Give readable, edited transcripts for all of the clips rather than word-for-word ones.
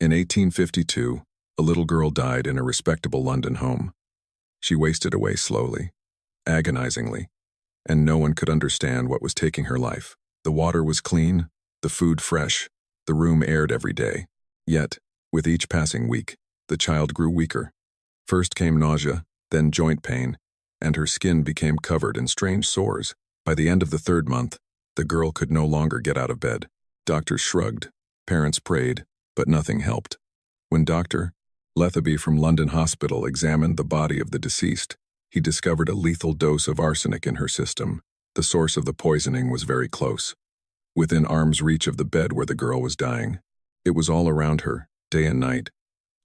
In 1852, a little girl died in a respectable London home. She wasted away slowly, agonizingly, and no one could understand what was taking her life. The water was clean, the food fresh, the room aired every day. Yet, with each passing week, the child grew weaker. First came nausea, then joint pain, and her skin became covered in strange sores. By the end of the third month, the girl could no longer get out of bed. Doctors shrugged, parents prayed, but nothing helped. When Dr. Lethaby from London Hospital examined the body of the deceased, he discovered a lethal dose of arsenic in her system. The source of the poisoning was very close, within arm's reach of the bed where the girl was dying. It was all around her, day and night,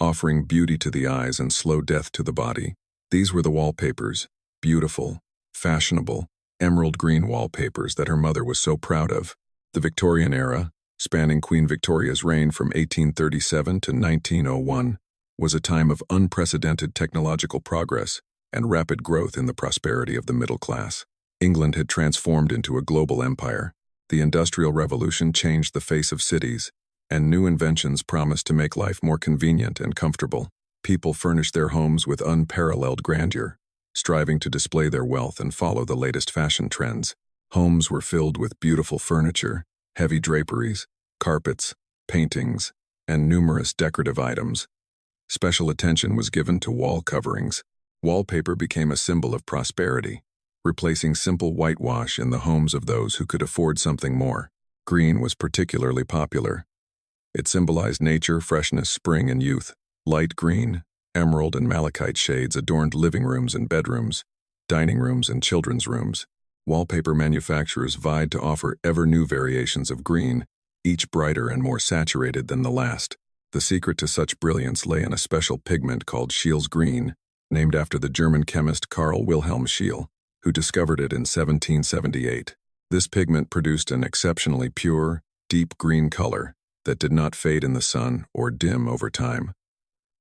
offering beauty to the eyes and slow death to the body. These were the wallpapers, beautiful, fashionable, emerald green wallpapers that her mother was so proud of. The Victorian era, spanning Queen Victoria's reign from 1837 to 1901, was a time of unprecedented technological progress and rapid growth in the prosperity of the middle class. England had transformed into a global empire. The Industrial Revolution changed the face of cities, and new inventions promised to make life more convenient and comfortable. People furnished their homes with unparalleled grandeur, striving to display their wealth and follow the latest fashion trends. Homes were filled with beautiful furniture, heavy draperies, carpets, paintings, and numerous decorative items. Special attention was given to wall coverings. Wallpaper became a symbol of prosperity, replacing simple whitewash in the homes of those who could afford something more. Green was particularly popular. It symbolized nature, freshness, spring, and youth. Light green, emerald, and malachite shades adorned living rooms and bedrooms, dining rooms and children's rooms. Wallpaper manufacturers vied to offer ever new variations of green, each brighter and more saturated than the last. The secret to such brilliance lay in a special pigment called Scheele's green, named after the German chemist Carl Wilhelm Scheele, who discovered it in 1778. This pigment produced an exceptionally pure, deep green color that did not fade in the sun or dim over time.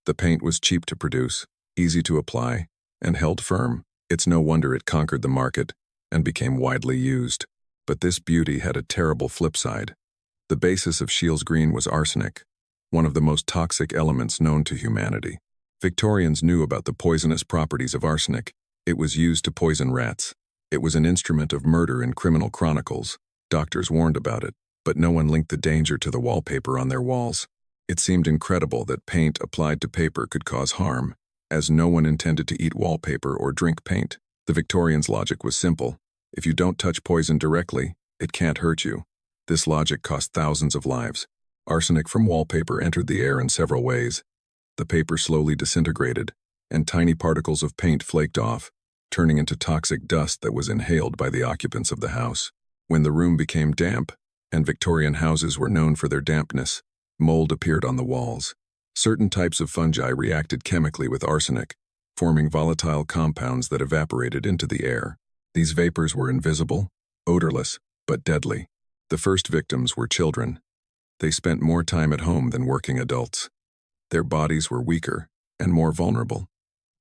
The paint was cheap to produce, easy to apply, and held firm. It's no wonder it conquered the market and became widely used. But this beauty had a terrible flip side. The basis of Scheele's green was arsenic, one of the most toxic elements known to humanity. Victorians knew about the poisonous properties of arsenic. It was used to poison rats. It was an instrument of murder in criminal chronicles. Doctors warned about it, but no one linked the danger to the wallpaper on their walls. It seemed incredible that paint applied to paper could cause harm, as no one intended to eat wallpaper or drink paint. The Victorians' logic was simple. If you don't touch poison directly, it can't hurt you. This logic cost thousands of lives. Arsenic from wallpaper entered the air in several ways. The paper slowly disintegrated, and tiny particles of paint flaked off, turning into toxic dust that was inhaled by the occupants of the house. When the room became damp, and Victorian houses were known for their dampness, mold appeared on the walls. Certain types of fungi reacted chemically with arsenic, forming volatile compounds that evaporated into the air. These vapors were invisible, odorless, but deadly. The first victims were children. They spent more time at home than working adults. Their bodies were weaker and more vulnerable.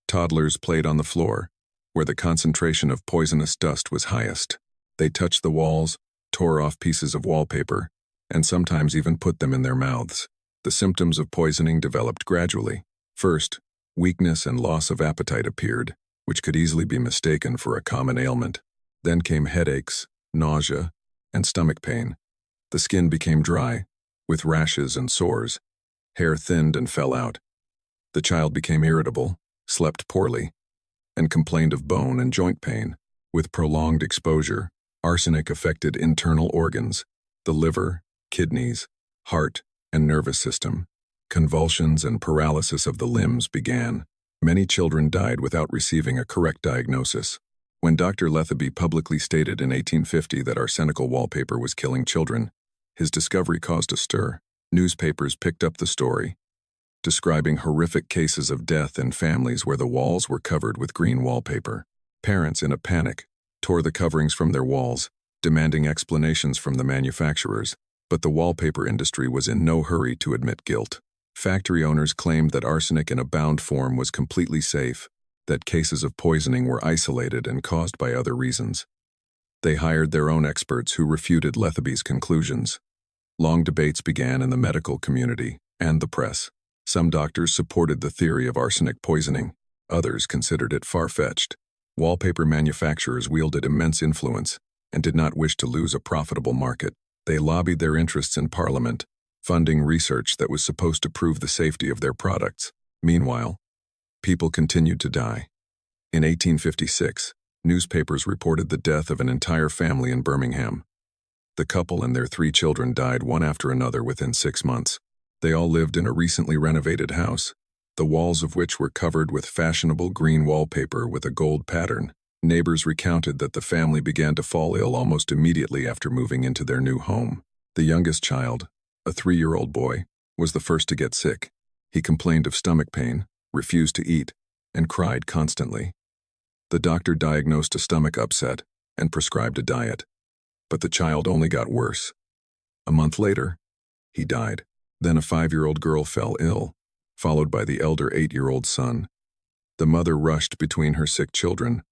Toddlers played on the floor, where the concentration of poisonous dust was highest. They touched the walls, tore off pieces of wallpaper, and sometimes even put them in their mouths. The symptoms of poisoning developed gradually. First, weakness and loss of appetite appeared, which could easily be mistaken for a common ailment. Then came headaches, nausea, and stomach pain. The skin became dry, with rashes and sores. Hair thinned and fell out. The child became irritable, slept poorly, and complained of bone and joint pain. With prolonged exposure, arsenic affected internal organs, the liver, kidneys, heart, and nervous system. Convulsions and paralysis of the limbs began. Many children died without receiving a correct diagnosis. When Dr. Lethaby publicly stated in 1850 that arsenical wallpaper was killing children, his discovery caused a stir. Newspapers picked up the story, describing horrific cases of death in families where the walls were covered with green wallpaper. Parents, in a panic, tore the coverings from their walls, demanding explanations from the manufacturers, but the wallpaper industry was in no hurry to admit guilt. Factory owners claimed that arsenic in a bound form was completely safe, that cases of poisoning were isolated and caused by other reasons. They hired their own experts who refuted Lethaby's conclusions. Long debates began in the medical community, and the press. Some doctors supported the theory of arsenic poisoning. Others considered it far-fetched. Wallpaper manufacturers wielded immense influence and did not wish to lose a profitable market. They lobbied their interests in Parliament, funding research that was supposed to prove the safety of their products. Meanwhile, people continued to die. In 1856, newspapers reported the death of an entire family in Birmingham. The couple and their 3 children died one after another within 6 months. They all lived in a recently renovated house, the walls of which were covered with fashionable green wallpaper with a gold pattern. Neighbors recounted that the family began to fall ill almost immediately after moving into their new home. The youngest child, a 3-year-old boy, was the first to get sick. He complained of stomach pain, refused to eat, and cried constantly. The doctor diagnosed a stomach upset and prescribed a diet. But the child only got worse. A month later, he died. Then a 5-year-old girl fell ill, followed by the elder 8-year-old son. The mother rushed between her sick children,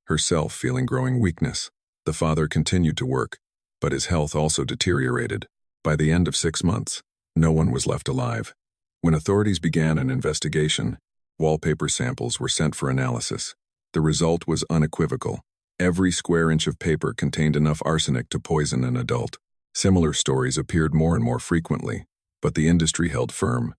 herself feeling growing weakness. The father continued to work, but his health also deteriorated. By the end of 6 months, no one was left alive. When authorities began an investigation, wallpaper samples were sent for analysis. The result was unequivocal. Every square inch of paper contained enough arsenic to poison an adult. Similar stories appeared more and more frequently, but the industry held firm.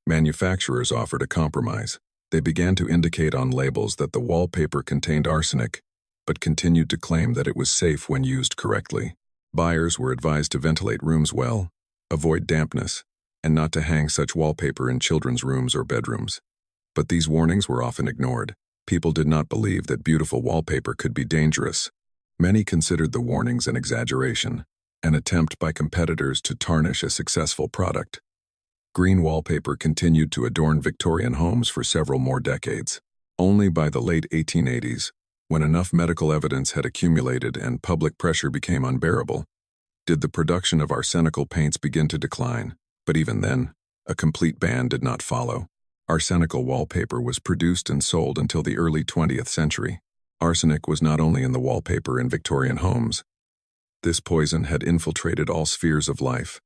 Manufacturers offered a compromise. They began to indicate on labels that the wallpaper contained arsenic, but continued to claim that it was safe when used correctly. Buyers were advised to ventilate rooms well, avoid dampness, and not to hang such wallpaper in children's rooms or bedrooms. But these warnings were often ignored. People did not believe that beautiful wallpaper could be dangerous. Many considered the warnings an exaggeration, an attempt by competitors to tarnish a successful product. Green wallpaper continued to adorn Victorian homes for several more decades. Only by the late 1880s, when enough medical evidence had accumulated and public pressure became unbearable, did the production of arsenical paints begin to decline. But even then, a complete ban did not follow. Arsenical wallpaper was produced and sold until the early 20th century. Arsenic was not only in the wallpaper in Victorian homes. This poison had infiltrated all spheres of life,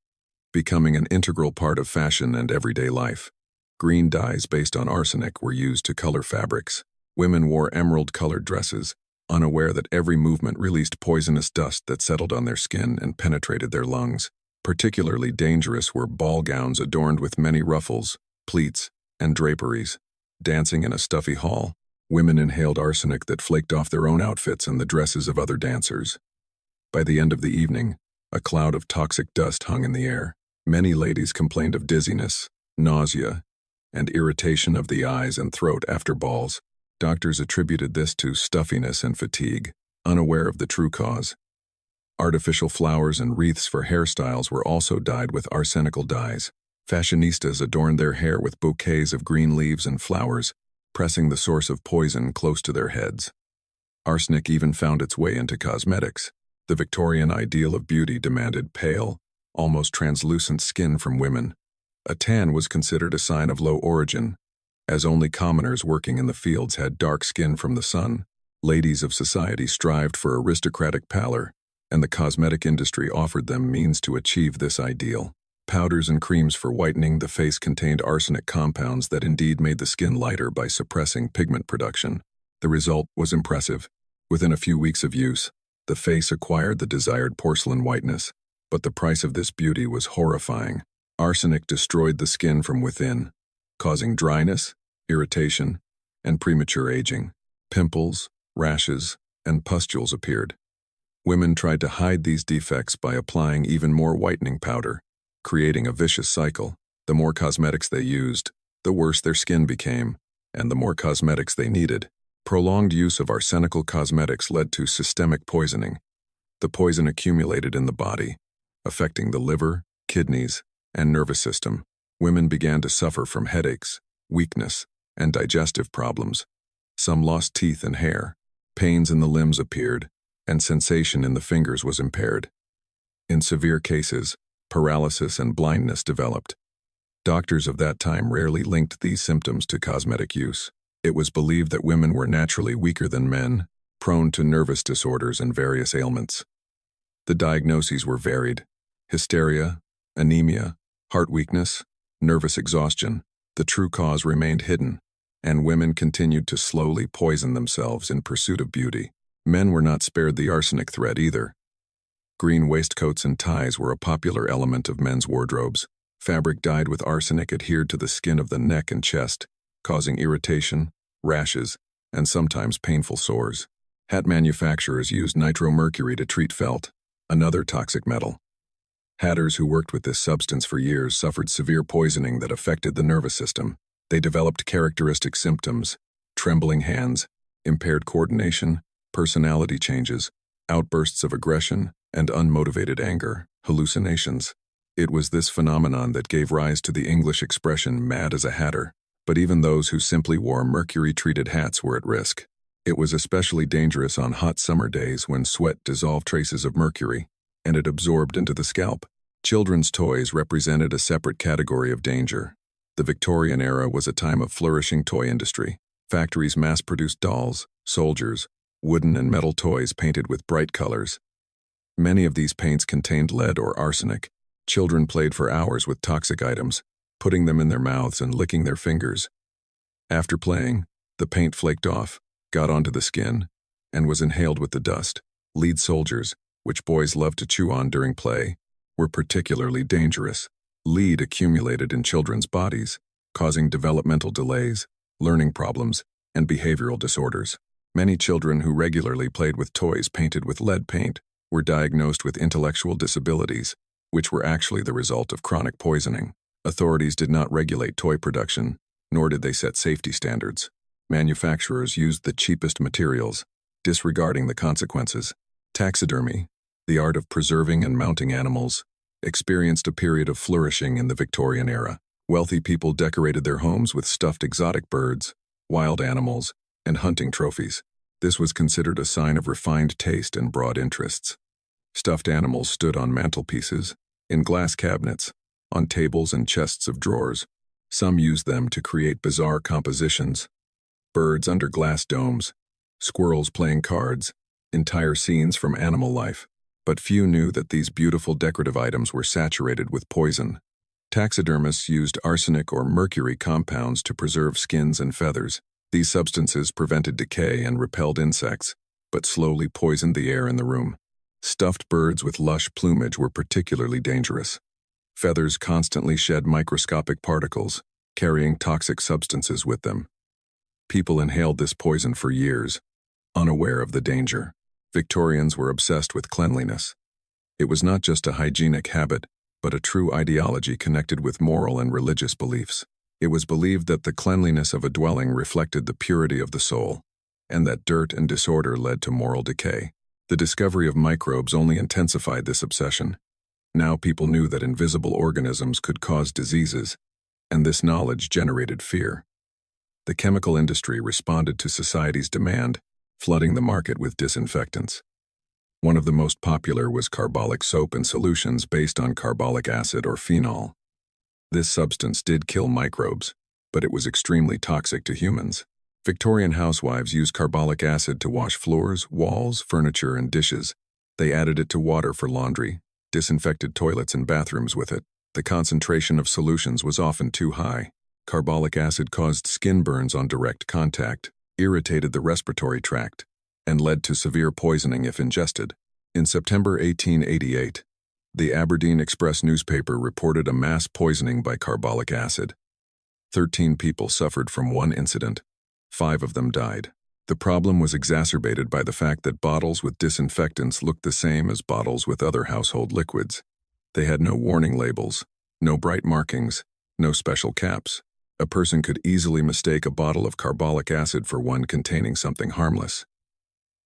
becoming an integral part of fashion and everyday life. Green dyes based on arsenic were used to color fabrics. Women wore emerald-colored dresses, unaware that every movement released poisonous dust that settled on their skin and penetrated their lungs. Particularly dangerous were ball gowns adorned with many ruffles, pleats, and draperies. Dancing in a stuffy hall, women inhaled arsenic that flaked off their own outfits and the dresses of other dancers. By the end of the evening, a cloud of toxic dust hung in the air. Many ladies complained of dizziness, nausea, and irritation of the eyes and throat after balls. Doctors attributed this to stuffiness and fatigue, unaware of the true cause. Artificial flowers and wreaths for hairstyles were also dyed with arsenical dyes. Fashionistas adorned their hair with bouquets of green leaves and flowers, pressing the source of poison close to their heads. Arsenic even found its way into cosmetics. The Victorian ideal of beauty demanded pale, almost translucent skin from women. A tan was considered a sign of low origin, as only commoners working in the fields had dark skin from the sun. Ladies of society strived for aristocratic pallor, and the cosmetic industry offered them means to achieve this ideal. Powders and creams for whitening the face contained arsenic compounds that indeed made the skin lighter by suppressing pigment production. The result was impressive. Within a few weeks of use, the face acquired the desired porcelain whiteness, but the price of this beauty was horrifying. Arsenic destroyed the skin from within, causing dryness, irritation, and premature aging. Pimples, rashes, and pustules appeared. Women tried to hide these defects by applying even more whitening powder, creating a vicious cycle. The more cosmetics they used, the worse their skin became, and the more cosmetics they needed. Prolonged use of arsenical cosmetics led to systemic poisoning. The poison accumulated in the body, affecting the liver, kidneys, and nervous system. Women began to suffer from headaches, weakness, and digestive problems. Some lost teeth and hair, pains in the limbs appeared, and sensation in the fingers was impaired. In severe cases, paralysis and blindness developed. Doctors of that time rarely linked these symptoms to cosmetic use. It was believed that women were naturally weaker than men, prone to nervous disorders and various ailments. The diagnoses were varied: hysteria, anemia, heart weakness, nervous exhaustion. The true cause remained hidden, and women continued to slowly poison themselves in pursuit of beauty. Men were not spared the arsenic threat either. Green waistcoats and ties were a popular element of men's wardrobes. Fabric dyed with arsenic adhered to the skin of the neck and chest, causing irritation, rashes, and sometimes painful sores. Hat manufacturers used nitromercury to treat felt, another toxic metal. Hatters who worked with this substance for years suffered severe poisoning that affected the nervous system. They developed characteristic symptoms: trembling hands, impaired coordination, personality changes, outbursts of aggression, and unmotivated anger, hallucinations. It was this phenomenon that gave rise to the English expression "mad as a hatter." But even those who simply wore mercury-treated hats were at risk. It was especially dangerous on hot summer days when sweat dissolved traces of mercury, and it absorbed into the scalp. Children's toys represented a separate category of danger. The Victorian era was a time of flourishing toy industry. Factories mass-produced dolls, soldiers, wooden and metal toys painted with bright colors. Many of these paints contained lead or arsenic. Children played for hours with toxic items, putting them in their mouths and licking their fingers. After playing, the paint flaked off, got onto the skin, and was inhaled with the dust. Lead soldiers, which boys loved to chew on during play, were particularly dangerous. Lead accumulated in children's bodies, causing developmental delays, learning problems, and behavioral disorders. Many children who regularly played with toys painted with lead paint were diagnosed with intellectual disabilities, which were actually the result of chronic poisoning. Authorities did not regulate toy production, nor did they set safety standards. Manufacturers used the cheapest materials, disregarding the consequences. Taxidermy, the art of preserving and mounting animals, experienced a period of flourishing in the Victorian era. Wealthy people decorated their homes with stuffed exotic birds, wild animals, and hunting trophies. This was considered a sign of refined taste and broad interests. Stuffed animals stood on mantelpieces, in glass cabinets, on tables and chests of drawers. Some used them to create bizarre compositions: birds under glass domes, squirrels playing cards, entire scenes from animal life. But few knew that these beautiful decorative items were saturated with poison. Taxidermists used arsenic or mercury compounds to preserve skins and feathers. These substances prevented decay and repelled insects, but slowly poisoned the air in the room. Stuffed birds with lush plumage were particularly dangerous. Feathers constantly shed microscopic particles, carrying toxic substances with them. People inhaled this poison for years, unaware of the danger. Victorians were obsessed with cleanliness. It was not just a hygienic habit, but a true ideology connected with moral and religious beliefs. It was believed that the cleanliness of a dwelling reflected the purity of the soul, and that dirt and disorder led to moral decay. The discovery of microbes only intensified this obsession. Now people knew that invisible organisms could cause diseases, and this knowledge generated fear. The chemical industry responded to society's demand, flooding the market with disinfectants. One of the most popular was carbolic soap and solutions based on carbolic acid or phenol. This substance did kill microbes, but it was extremely toxic to humans. Victorian housewives used carbolic acid to wash floors, walls, furniture, and dishes. They added it to water for laundry, disinfected toilets and bathrooms with it. The concentration of solutions was often too high. Carbolic acid caused skin burns on direct contact, irritated the respiratory tract, and led to severe poisoning if ingested. In September 1888, the Aberdeen Express newspaper reported a mass poisoning by carbolic acid. 13 people suffered from one incident. 5 of them died. The problem was exacerbated by the fact that bottles with disinfectants looked the same as bottles with other household liquids. They had no warning labels, no bright markings, no special caps. A person could easily mistake a bottle of carbolic acid for one containing something harmless.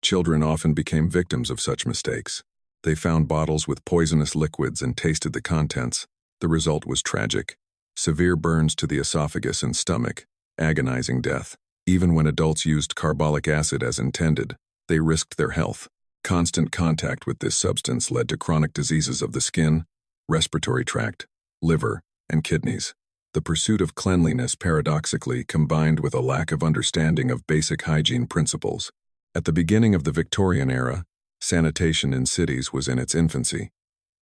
Children often became victims of such mistakes. They found bottles with poisonous liquids and tasted the contents. The result was tragic: severe burns to the esophagus and stomach, agonizing death. Even when adults used carbolic acid as intended, they risked their health. Constant contact with this substance led to chronic diseases of the skin, respiratory tract, liver, and kidneys. The pursuit of cleanliness paradoxically combined with a lack of understanding of basic hygiene principles. At the beginning of the Victorian era, sanitation in cities was in its infancy.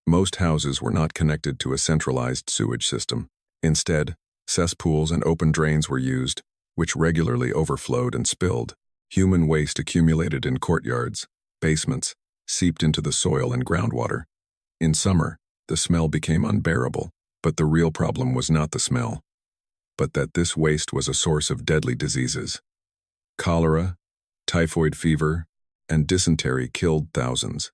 Most houses were not connected to a centralized sewage system. Instead, cesspools and open drains were used, which regularly overflowed and spilled. Human waste accumulated in courtyards, basements, seeped into the soil and groundwater. In summer, the smell became unbearable, but the real problem was not the smell, but that this waste was a source of deadly diseases. Cholera, typhoid fever, and dysentery killed thousands.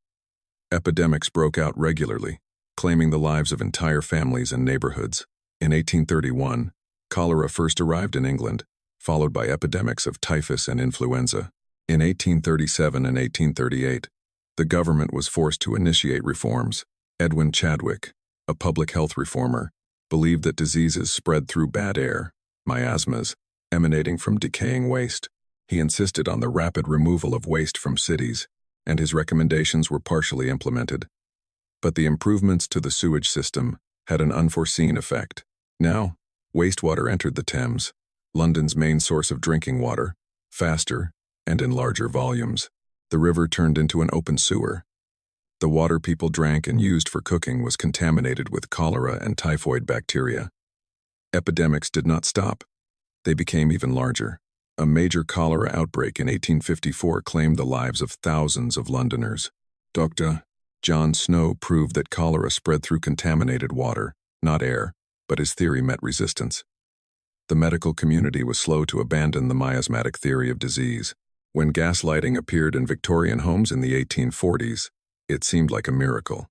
Epidemics broke out regularly, claiming the lives of entire families and neighborhoods. In 1831, cholera first arrived in England, followed by epidemics of typhus and influenza. In 1837 and 1838, the government was forced to initiate reforms. Edwin Chadwick, a public health reformer, believed that diseases spread through bad air, miasmas, emanating from decaying waste. He insisted on the rapid removal of waste from cities, and his recommendations were partially implemented. But the improvements to the sewage system had an unforeseen effect. Now, wastewater entered the Thames, London's main source of drinking water, faster and in larger volumes. The river turned into an open sewer. The water people drank and used for cooking was contaminated with cholera and typhoid bacteria. Epidemics did not stop. They became even larger. A major cholera outbreak in 1854 claimed the lives of thousands of Londoners. Dr. John Snow proved that cholera spread through contaminated water, not air, but his theory met resistance. The medical community was slow to abandon the miasmatic theory of disease. When gaslighting appeared in Victorian homes in the 1840s, it seemed like a miracle.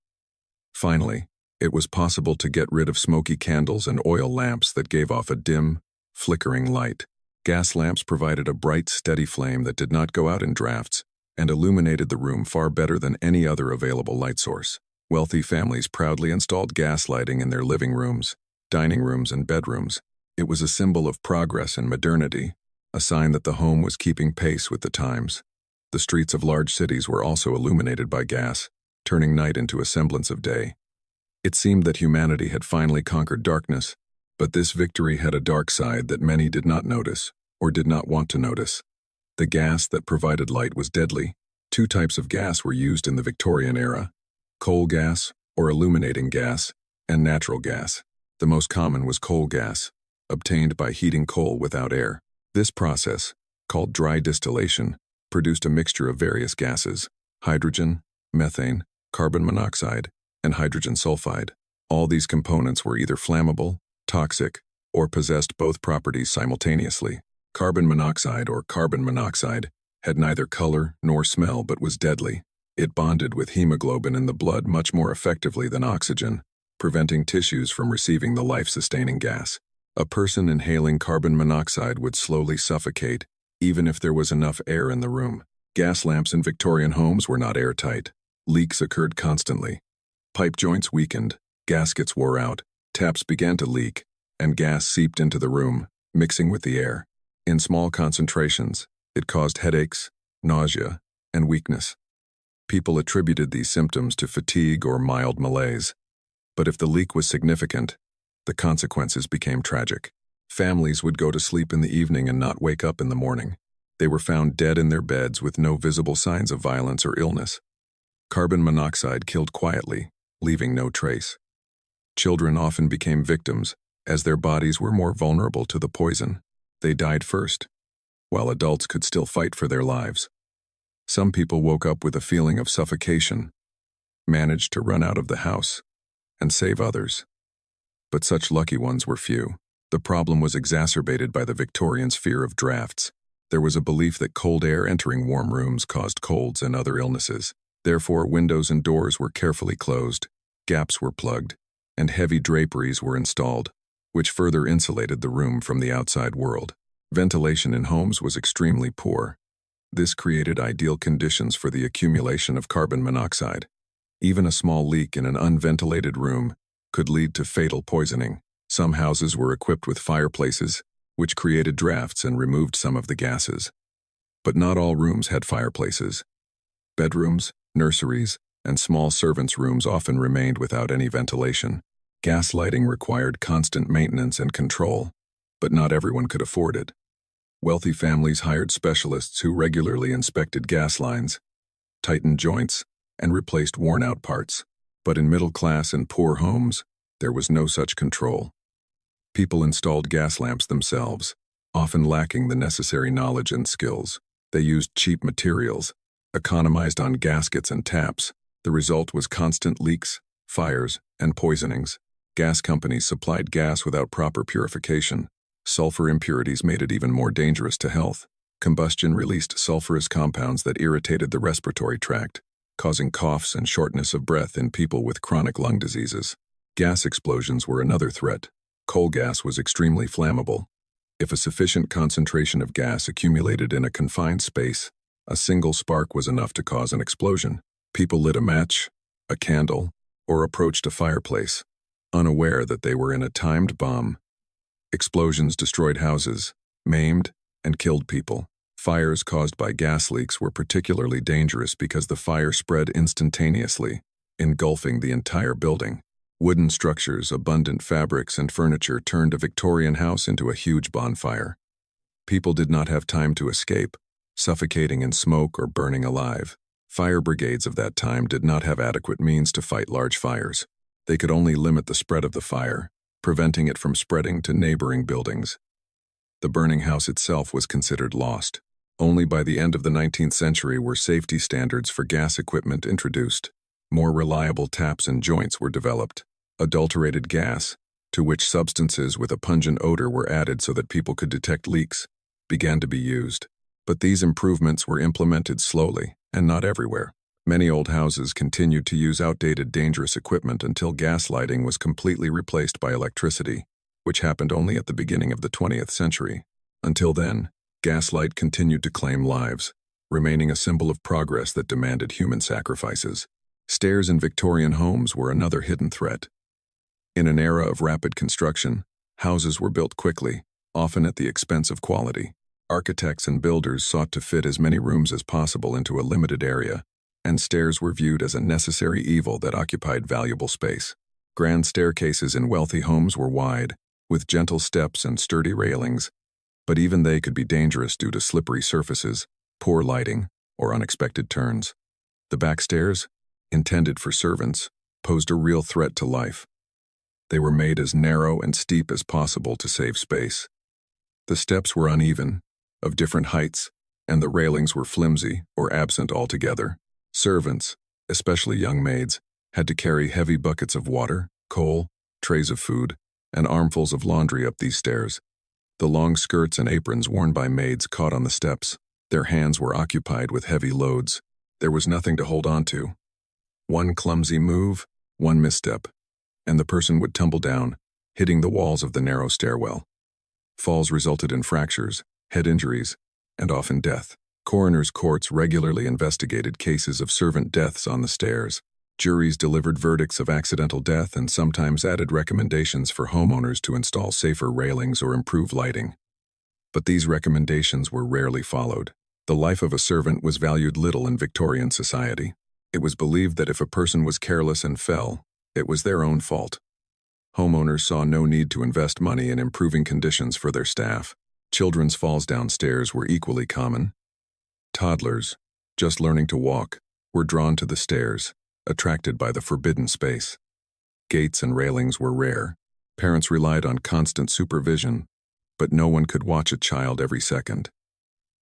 Finally, it was possible to get rid of smoky candles and oil lamps that gave off a dim, flickering light. Gas lamps provided a bright, steady flame that did not go out in drafts and illuminated the room far better than any other available light source. Wealthy families proudly installed gas lighting in their living rooms, dining rooms, and bedrooms. It was a symbol of progress and modernity, a sign that the home was keeping pace with the times. The streets of large cities were also illuminated by gas, turning night into a semblance of day. It seemed that humanity had finally conquered darkness, but this victory had a dark side that many did not notice, or did not want to notice. The gas that provided light was deadly. Two types of gas were used in the Victorian era: coal gas, or illuminating gas, and natural gas. The most common was coal gas, obtained by heating coal without air. This process, called dry distillation, produced a mixture of various gases: hydrogen, methane, carbon monoxide, and hydrogen sulfide. All these components were either flammable, toxic, or possessed both properties simultaneously. Carbon monoxide, or carbon monoxide, had neither color nor smell but was deadly. It bonded with hemoglobin in the blood much more effectively than oxygen, preventing tissues from receiving the life-sustaining gas. A person inhaling carbon monoxide would slowly suffocate, even if there was enough air in the room. Gas lamps in Victorian homes were not airtight. Leaks occurred constantly. Pipe joints weakened, gaskets wore out, taps began to leak, and gas seeped into the room, mixing with the air. In small concentrations, it caused headaches, nausea, and weakness. People attributed these symptoms to fatigue or mild malaise. But if the leak was significant, the consequences became tragic. Families would go to sleep in the evening and not wake up in the morning. They were found dead in their beds with no visible signs of violence or illness. Carbon monoxide killed quietly, leaving no trace. Children often became victims, as their bodies were more vulnerable to the poison. They died first, while adults could still fight for their lives. Some people woke up with a feeling of suffocation, managed to run out of the house, and save others. But such lucky ones were few. The problem was exacerbated by the Victorians' fear of drafts. There was a belief that cold air entering warm rooms caused colds and other illnesses. Therefore, windows and doors were carefully closed, gaps were plugged, and heavy draperies were installed, which further insulated the room from the outside world. Ventilation in homes was extremely poor. This created ideal conditions for the accumulation of carbon monoxide. Even a small leak in an unventilated room could lead to fatal poisoning. Some houses were equipped with fireplaces, which created drafts and removed some of the gases. But not all rooms had fireplaces. Bedrooms, nurseries, and small servants' rooms often remained without any ventilation. Gas lighting required constant maintenance and control, but not everyone could afford it. Wealthy families hired specialists who regularly inspected gas lines, tightened joints, and replaced worn-out parts. But in middle-class and poor homes, there was no such control. People installed gas lamps themselves, often lacking the necessary knowledge and skills. They used cheap materials, economized on gaskets and taps. The result was constant leaks, fires, and poisonings. Gas companies supplied gas without proper purification. Sulfur impurities made it even more dangerous to health. Combustion released sulfurous compounds that irritated the respiratory tract, causing coughs and shortness of breath in people with chronic lung diseases. Gas explosions were another threat. Coal gas was extremely flammable. If a sufficient concentration of gas accumulated in a confined space, a single spark was enough to cause an explosion. People lit a match, a candle, or approached a fireplace, unaware that they were in a timed bomb. Explosions destroyed houses, maimed, and killed people. Fires caused by gas leaks were particularly dangerous because the fire spread instantaneously, engulfing the entire building. Wooden structures, abundant fabrics, and furniture turned a Victorian house into a huge bonfire. People did not have time to escape, suffocating in smoke or burning alive. Fire brigades of that time did not have adequate means to fight large fires. They could only limit the spread of the fire, preventing it from spreading to neighboring buildings. The burning house itself was considered lost. Only by the end of the 19th century were safety standards for gas equipment introduced. More reliable taps and joints were developed. Adulterated gas, to which substances with a pungent odor were added so that people could detect leaks, began to be used. But these improvements were implemented slowly, and not everywhere. Many old houses continued to use outdated, dangerous equipment until gas lighting was completely replaced by electricity, which happened only at the beginning of the 20th century. Until then, gaslight continued to claim lives, remaining a symbol of progress that demanded human sacrifices. Stairs in Victorian homes were another hidden threat. In an era of rapid construction, houses were built quickly, often at the expense of quality. Architects and builders sought to fit as many rooms as possible into a limited area, and stairs were viewed as a necessary evil that occupied valuable space. Grand staircases in wealthy homes were wide, with gentle steps and sturdy railings, but even they could be dangerous due to slippery surfaces, poor lighting, or unexpected turns. The back stairs, intended for servants, posed a real threat to life. They were made as narrow and steep as possible to save space. The steps were uneven, of different heights, and the railings were flimsy or absent altogether. Servants, especially young maids, had to carry heavy buckets of water, coal, trays of food, and armfuls of laundry up these stairs. The long skirts and aprons worn by maids caught on the steps. Their hands were occupied with heavy loads. There was nothing to hold on to. One clumsy move, one misstep, and the person would tumble down, hitting the walls of the narrow stairwell. Falls resulted in fractures, head injuries, and often death. Coroners' courts regularly investigated cases of servant deaths on the stairs. Juries delivered verdicts of accidental death and sometimes added recommendations for homeowners to install safer railings or improve lighting. But these recommendations were rarely followed. The life of a servant was valued little in Victorian society. It was believed that if a person was careless and fell, it was their own fault. Homeowners saw no need to invest money in improving conditions for their staff. Children's falls downstairs were equally common. Toddlers, just learning to walk, were drawn to the stairs, attracted by the forbidden space. Gates and railings were rare. Parents relied on constant supervision, but no one could watch a child every second.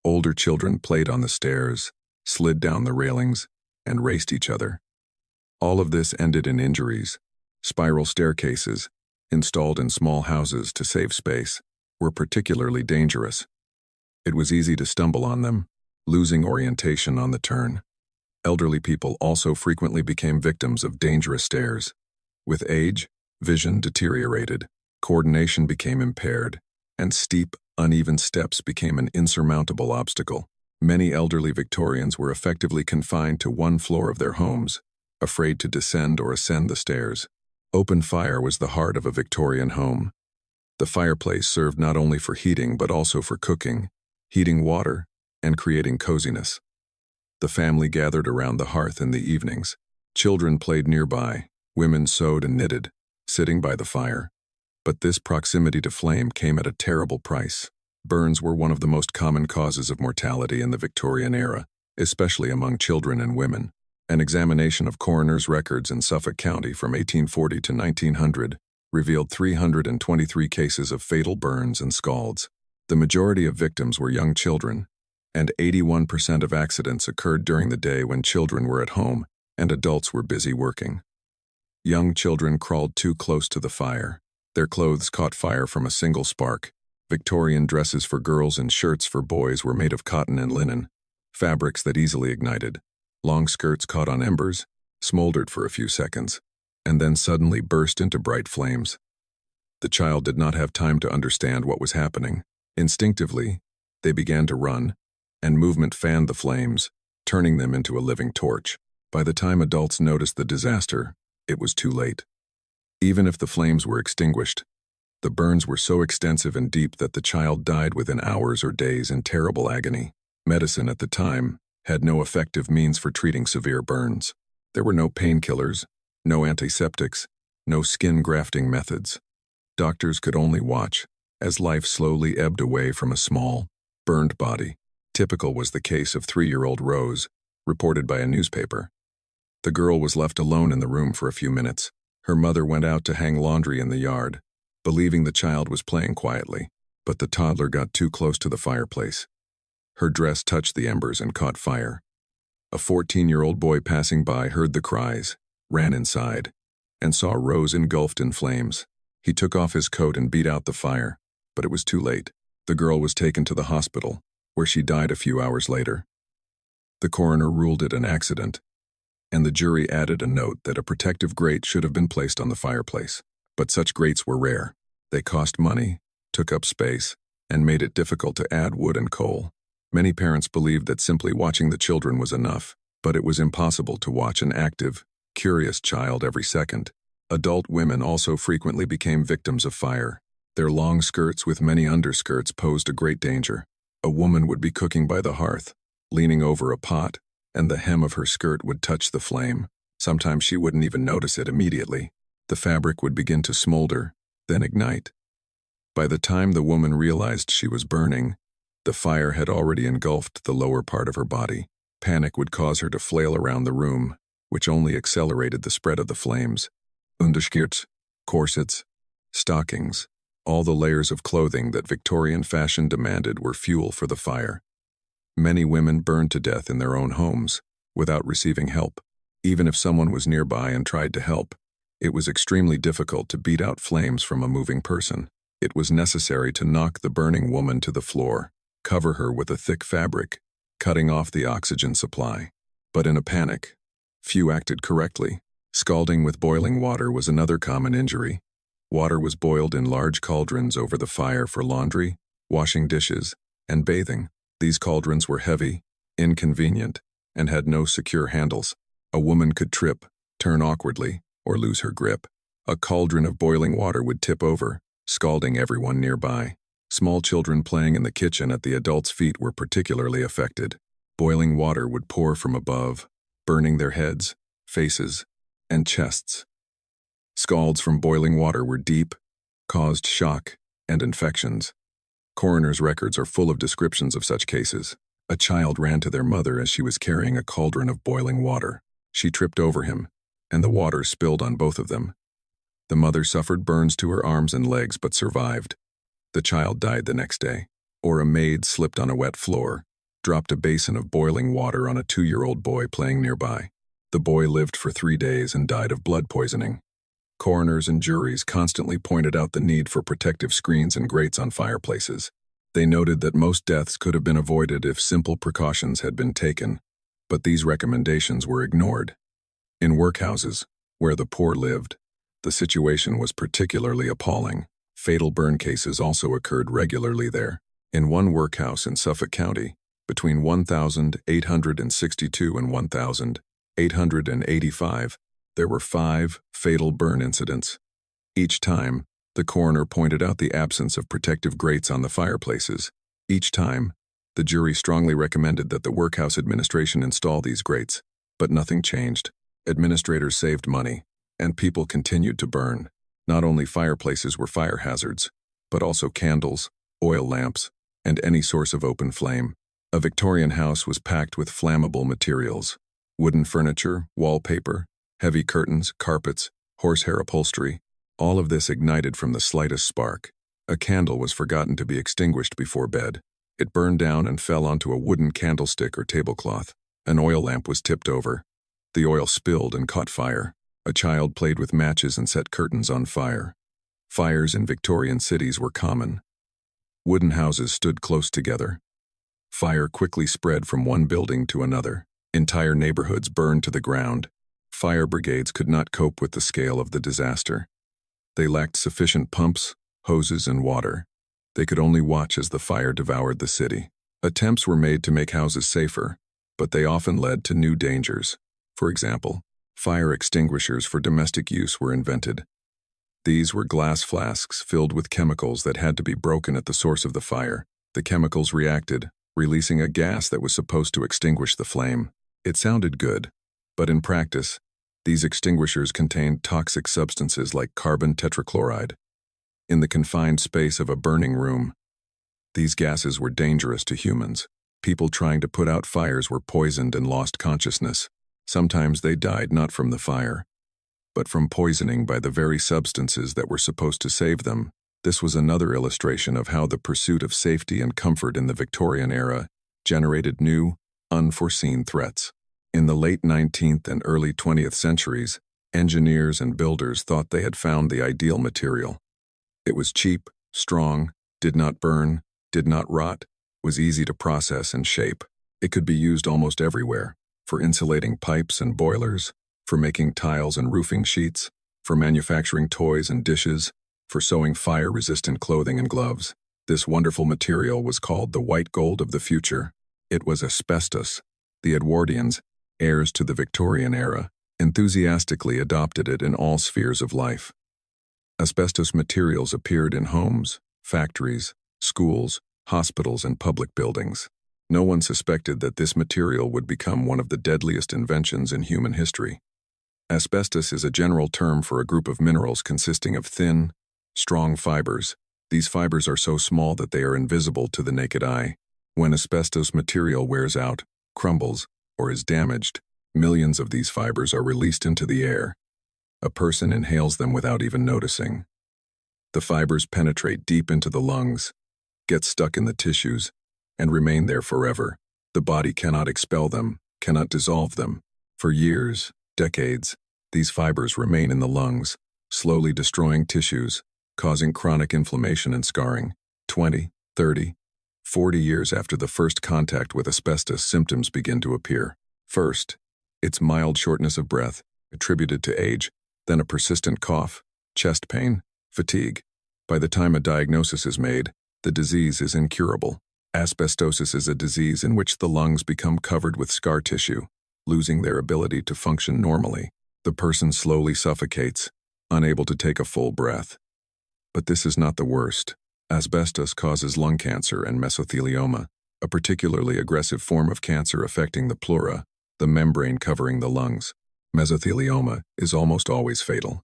Older children played on the stairs, slid down the railings, and raced each other. All of this ended in injuries. Spiral staircases, installed in small houses to save space, were particularly dangerous. It was easy to stumble on them, losing orientation on the turn. Elderly people also frequently became victims of dangerous stairs. With age, vision deteriorated, coordination became impaired, and steep, uneven steps became an insurmountable obstacle. Many elderly Victorians were effectively confined to one floor of their homes, afraid to descend or ascend the stairs. Open fire was the heart of a Victorian home. The fireplace served not only for heating but also for cooking, heating water, and creating coziness. The family gathered around the hearth in the evenings. Children played nearby, women sewed and knitted, sitting by the fire. But this proximity to flame came at a terrible price. Burns were one of the most common causes of mortality in the Victorian era, especially among children and women. An examination of coroners' records in Suffolk County from 1840 to 1900 revealed 323 cases of fatal burns and scalds. The majority of victims were young children, and 81% of accidents occurred during the day when children were at home and adults were busy working. Young children crawled too close to the fire. Their clothes caught fire from a single spark. Victorian dresses for girls and shirts for boys were made of cotton and linen, fabrics that easily ignited. Long skirts caught on embers, smoldered for a few seconds, and then suddenly burst into bright flames. The child did not have time to understand what was happening. Instinctively, they began to run, and movement fanned the flames, turning them into a living torch. By the time adults noticed the disaster, it was too late. Even if the flames were extinguished, the burns were so extensive and deep that the child died within hours or days in terrible agony. Medicine at the time had no effective means for treating severe burns. There were no painkillers, no antiseptics, no skin grafting methods. Doctors could only watch as life slowly ebbed away from a small, burned body. Typical was the case of 3-year-old Rose, reported by a newspaper. The girl was left alone in the room for a few minutes. Her mother went out to hang laundry in the yard, believing the child was playing quietly, but the toddler got too close to the fireplace. Her dress touched the embers and caught fire. A 14-year-old boy passing by heard the cries, ran inside, and saw Rose engulfed in flames. He took off his coat and beat out the fire, but it was too late. The girl was taken to the hospital, where she died a few hours later. The coroner ruled it an accident, and the jury added a note that a protective grate should have been placed on the fireplace. But such grates were rare. They cost money, took up space, and made it difficult to add wood and coal. Many parents believed that simply watching the children was enough, but it was impossible to watch an active, curious child every second. Adult women also frequently became victims of fire. Their long skirts with many underskirts posed a great danger. A woman would be cooking by the hearth, leaning over a pot, and the hem of her skirt would touch the flame. Sometimes she wouldn't even notice it immediately. The fabric would begin to smolder, then ignite. By the time the woman realized she was burning, the fire had already engulfed the lower part of her body. Panic would cause her to flail around the room, which only accelerated the spread of the flames. Underskirts, corsets, stockings, all the layers of clothing that Victorian fashion demanded were fuel for the fire. Many women burned to death in their own homes, without receiving help. Even if someone was nearby and tried to help, it was extremely difficult to beat out flames from a moving person. It was necessary to knock the burning woman to the floor, cover her with a thick fabric, cutting off the oxygen supply. But in a panic, few acted correctly. Scalding with boiling water was another common injury. Water was boiled in large cauldrons over the fire for laundry, washing dishes, and bathing. These cauldrons were heavy, inconvenient, and had no secure handles. A woman could trip, turn awkwardly, or lose her grip. A cauldron of boiling water would tip over, scalding everyone nearby. Small children playing in the kitchen at the adults' feet were particularly affected. Boiling water would pour from above, burning their heads, faces, and chests. Scalds from boiling water were deep, caused shock and infections. Coroners' records are full of descriptions of such cases. A child ran to their mother as she was carrying a cauldron of boiling water. She tripped over him, and the water spilled on both of them. The mother suffered burns to her arms and legs but survived. The child died the next day. Or a maid slipped on a wet floor, dropped a basin of boiling water on a 2-year-old boy playing nearby. The boy lived for 3 days and died of blood poisoning. Coroners and juries constantly pointed out the need for protective screens and grates on fireplaces. They noted that most deaths could have been avoided if simple precautions had been taken, but these recommendations were ignored. In workhouses, where the poor lived, the situation was particularly appalling. Fatal burn cases also occurred regularly there. In one workhouse in Suffolk County, between 1,862 and 1,885, there were 5 fatal burn incidents. Each time, the coroner pointed out the absence of protective grates on the fireplaces. Each time, the jury strongly recommended that the workhouse administration install these grates, but nothing changed. Administrators saved money, and people continued to burn. Not only fireplaces were fire hazards, but also candles, oil lamps, and any source of open flame. A Victorian house was packed with flammable materials: wooden furniture, wallpaper, heavy curtains, carpets, horsehair upholstery, All of this ignited from the slightest spark. A candle was forgotten to be extinguished before bed. It burned down and fell onto a wooden candlestick or tablecloth. An oil lamp was tipped over. The oil spilled and caught fire. A child played with matches and set curtains on fire. Fires in Victorian cities were common. Wooden houses stood close together. Fire quickly spread from one building to another. Entire neighborhoods burned to the ground. Fire brigades could not cope with the scale of the disaster. They lacked sufficient pumps, hoses, and water. They could only watch as the fire devoured the city. Attempts were made to make houses safer, but they often led to new dangers. For example, fire extinguishers for domestic use were invented. These were glass flasks filled with chemicals that had to be broken at the source of the fire. The chemicals reacted, releasing a gas that was supposed to extinguish the flame. It sounded good, but in practice, these extinguishers contained toxic substances like carbon tetrachloride. In the confined space of a burning room, these gases were dangerous to humans. People trying to put out fires were poisoned and lost consciousness. Sometimes they died not from the fire, but from poisoning by the very substances that were supposed to save them. This was another illustration of how the pursuit of safety and comfort in the Victorian era generated new, unforeseen threats. In the late 19th and early 20th centuries, engineers and builders thought they had found the ideal material. It was cheap, strong, did not burn, did not rot, was easy to process and shape. It could be used almost everywhere, for insulating pipes and boilers, for making tiles and roofing sheets, for manufacturing toys and dishes, for sewing fire-resistant clothing and gloves. This wonderful material was called the white gold of the future. It was asbestos. The Edwardians, heirs to the Victorian era, enthusiastically adopted it in all spheres of life. Asbestos materials appeared in homes, factories, schools, hospitals, and public buildings. No one suspected that this material would become one of the deadliest inventions in human history. Asbestos is a general term for a group of minerals consisting of thin, strong fibers. These fibers are so small that they are invisible to the naked eye. When asbestos material wears out, crumbles, or is damaged, millions of these fibers are released into the air. A person inhales them without even noticing. The fibers penetrate deep into the lungs, get stuck in the tissues, and remain there forever. The body cannot expel them, cannot dissolve them. For years, decades, these fibers remain in the lungs, slowly destroying tissues, causing chronic inflammation and scarring. 20, 30, 40 years after the first contact with asbestos, symptoms begin to appear. First, it's mild shortness of breath, attributed to age, then a persistent cough, chest pain, fatigue. By the time a diagnosis is made, the disease is incurable. Asbestosis is a disease in which the lungs become covered with scar tissue, losing their ability to function normally. The person slowly suffocates, unable to take a full breath. But this is not the worst. Asbestos causes lung cancer and mesothelioma, a particularly aggressive form of cancer affecting the pleura, the membrane covering the lungs. Mesothelioma is almost always fatal.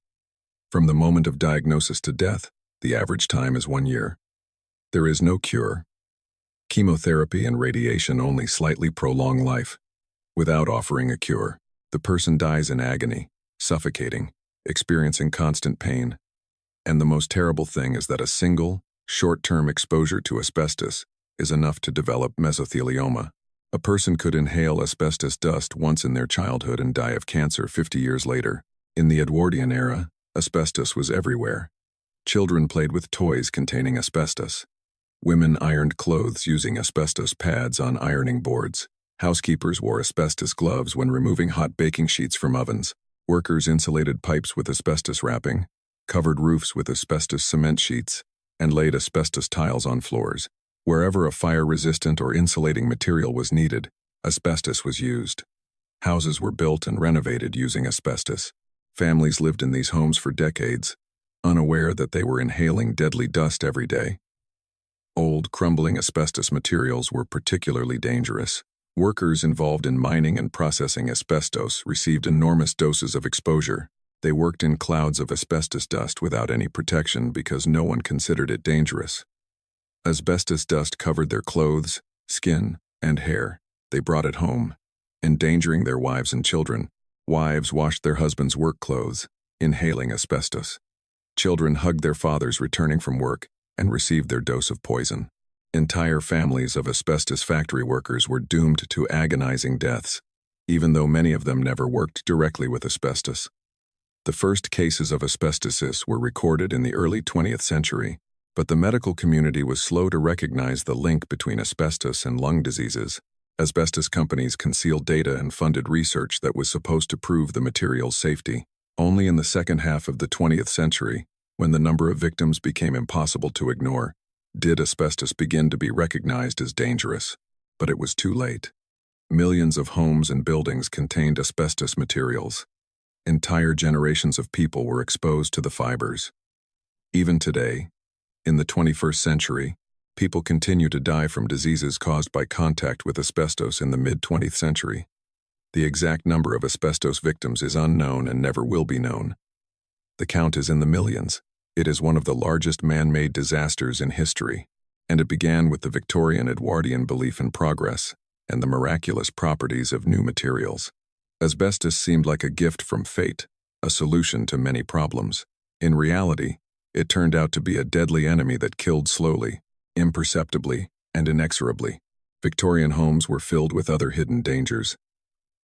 From the moment of diagnosis to death, the average time is 1 year. There is no cure. Chemotherapy and radiation only slightly prolong life. Without offering a cure, the person dies in agony, suffocating, experiencing constant pain. And the most terrible thing is that a single, short-term exposure to asbestos is enough to develop mesothelioma. A person could inhale asbestos dust once in their childhood and die of cancer 50 years later. In the Edwardian era, asbestos was everywhere. Children played with toys containing asbestos. Women ironed clothes using asbestos pads on ironing boards. Housekeepers wore asbestos gloves when removing hot baking sheets from ovens. Workers insulated pipes with asbestos wrapping, covered roofs with asbestos cement sheets, and laid asbestos tiles on floors. Wherever a fire-resistant or insulating material was needed, asbestos was used. Houses were built and renovated using asbestos. Families lived in these homes for decades, unaware that they were inhaling deadly dust every day. Old, crumbling asbestos materials were particularly dangerous. Workers involved in mining and processing asbestos received enormous doses of exposure. They worked in clouds of asbestos dust without any protection because no one considered it dangerous. Asbestos dust covered their clothes, skin, and hair. They brought it home, endangering their wives and children. Wives washed their husbands' work clothes, inhaling asbestos. Children hugged their fathers returning from work and received their dose of poison. Entire families of asbestos factory workers were doomed to agonizing deaths, even though many of them never worked directly with asbestos. The first cases of asbestosis were recorded in the early 20th century, but the medical community was slow to recognize the link between asbestos and lung diseases. Asbestos companies concealed data and funded research that was supposed to prove the material's safety. Only in the second half of the 20th century, when the number of victims became impossible to ignore, did asbestos begin to be recognized as dangerous. But it was too late. Millions of homes and buildings contained asbestos materials. Entire generations of people were exposed to the fibers. Even today, in the 21st century, people continue to die from diseases caused by contact with asbestos in the mid-20th century. The exact number of asbestos victims is unknown and never will be known. The count is in the millions. It is one of the largest man-made disasters in history, and it began with the Victorian Edwardian belief in progress and the miraculous properties of new materials. Asbestos seemed like a gift from fate, a solution to many problems. In reality, it turned out to be a deadly enemy that killed slowly, imperceptibly, and inexorably. Victorian homes were filled with other hidden dangers.